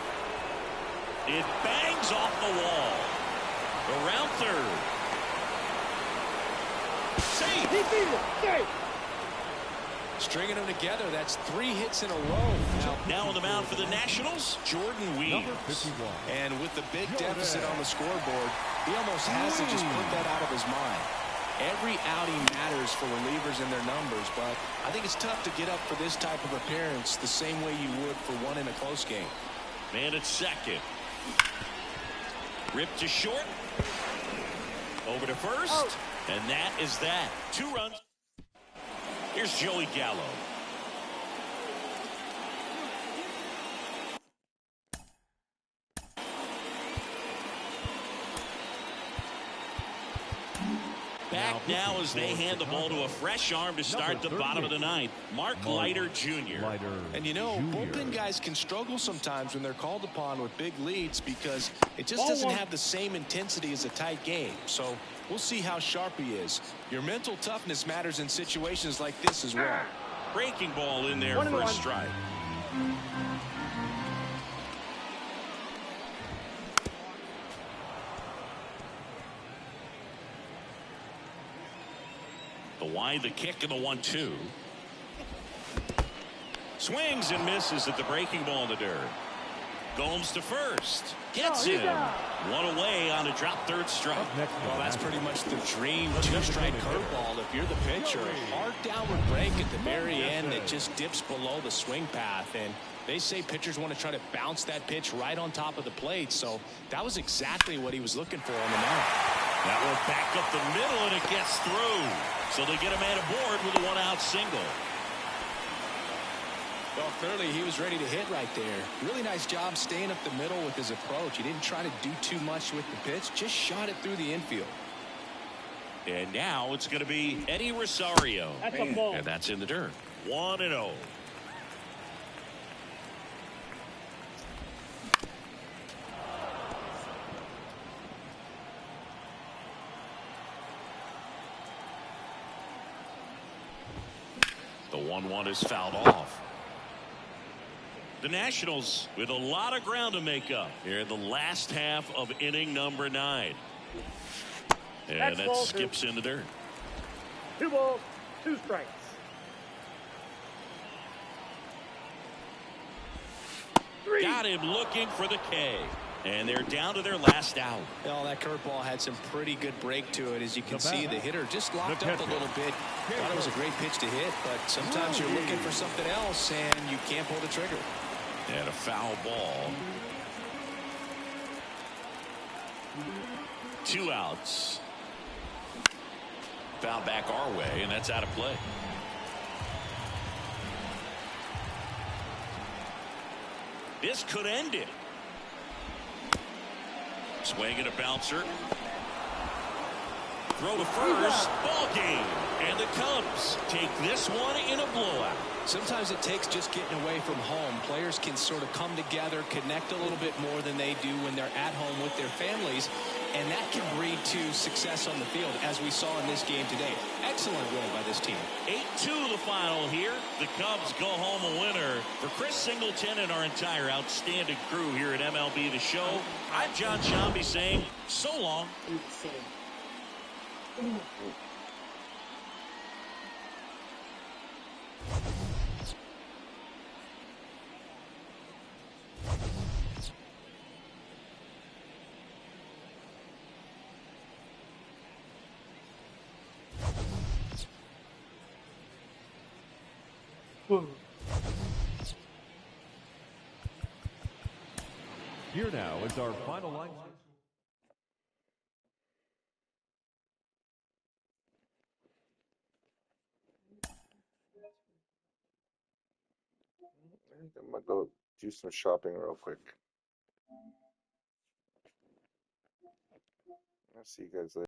It bangs off the wall. Around third. Safe. Safe. Stringing them together, that's 3 hits in a row. Now on the mound for the Nationals, Jordan Weeds. And with the big deficit on the scoreboard, he almost has to just put that out of his mind. Every outing matters for relievers and their numbers, but I think it's tough to get up for this type of appearance the same way you would for one in a close game. Man at second. Ripped to short. Over to first. And that is that. 2 runs. Here's Joey Gallo. now as they hand the ball to a fresh arm to start the bottom of the ninth. Mark Leiter Jr. And you know, bullpen guys can struggle sometimes when they're called upon with big leads because it just doesn't have the same intensity as a tight game. So we'll see how sharp he is. Your mental toughness matters in situations like this as well. Breaking ball in there for a strike. The wide, the kick, and the 1-2. Swings and misses at the breaking ball in the dirt. Gomes to first. Gets him. One away on a drop third strike. Well, that's pretty much the dream two-strike curveball. If you're the pitcher, a hard downward break at the very end that just dips below the swing path. And they say pitchers want to try to bounce that pitch right on top of the plate. So that was exactly what he was looking for on the mound. That one back up the middle, and it gets through. So they get a man aboard with a one-out single. Well, clearly he was ready to hit right there. Really nice job staying up the middle with his approach. He didn't try to do too much with the pitch, just shot it through the infield. And now it's going to be Eddie Rosario. That's a ball. And that's in the dirt. 1-0. The 1-1 is fouled off. The Nationals with a lot of ground to make up here in the last half of inning number 9. And that skips in the dirt. 2 balls, 2 strikes. Got him looking for the K. And they're down to their last out. Well, that curveball had some pretty good break to it. As you can see, the hitter just locked up a little bit. Thought it was a great pitch to hit, but sometimes you're looking for something else, and you can't pull the trigger. And a foul ball. 2 outs. Foul back our way, and that's out of play. This could end it. Swing and a bouncer. Throw to first. Ball game. And the Cubs take this one in a blowout. Sometimes it takes just getting away from home. Players can sort of come together, connect a little bit more than they do when they're at home with their families. And that can breed to success on the field, as we saw in this game today. Excellent win by this team. 8-2 the final here. The Cubs go home a winner. For Chris Singleton and our entire outstanding crew here at MLB The Show, I'm John Shambi saying so long. Here now is our final line. I'm gonna go do some shopping real quick. I'll see you guys later.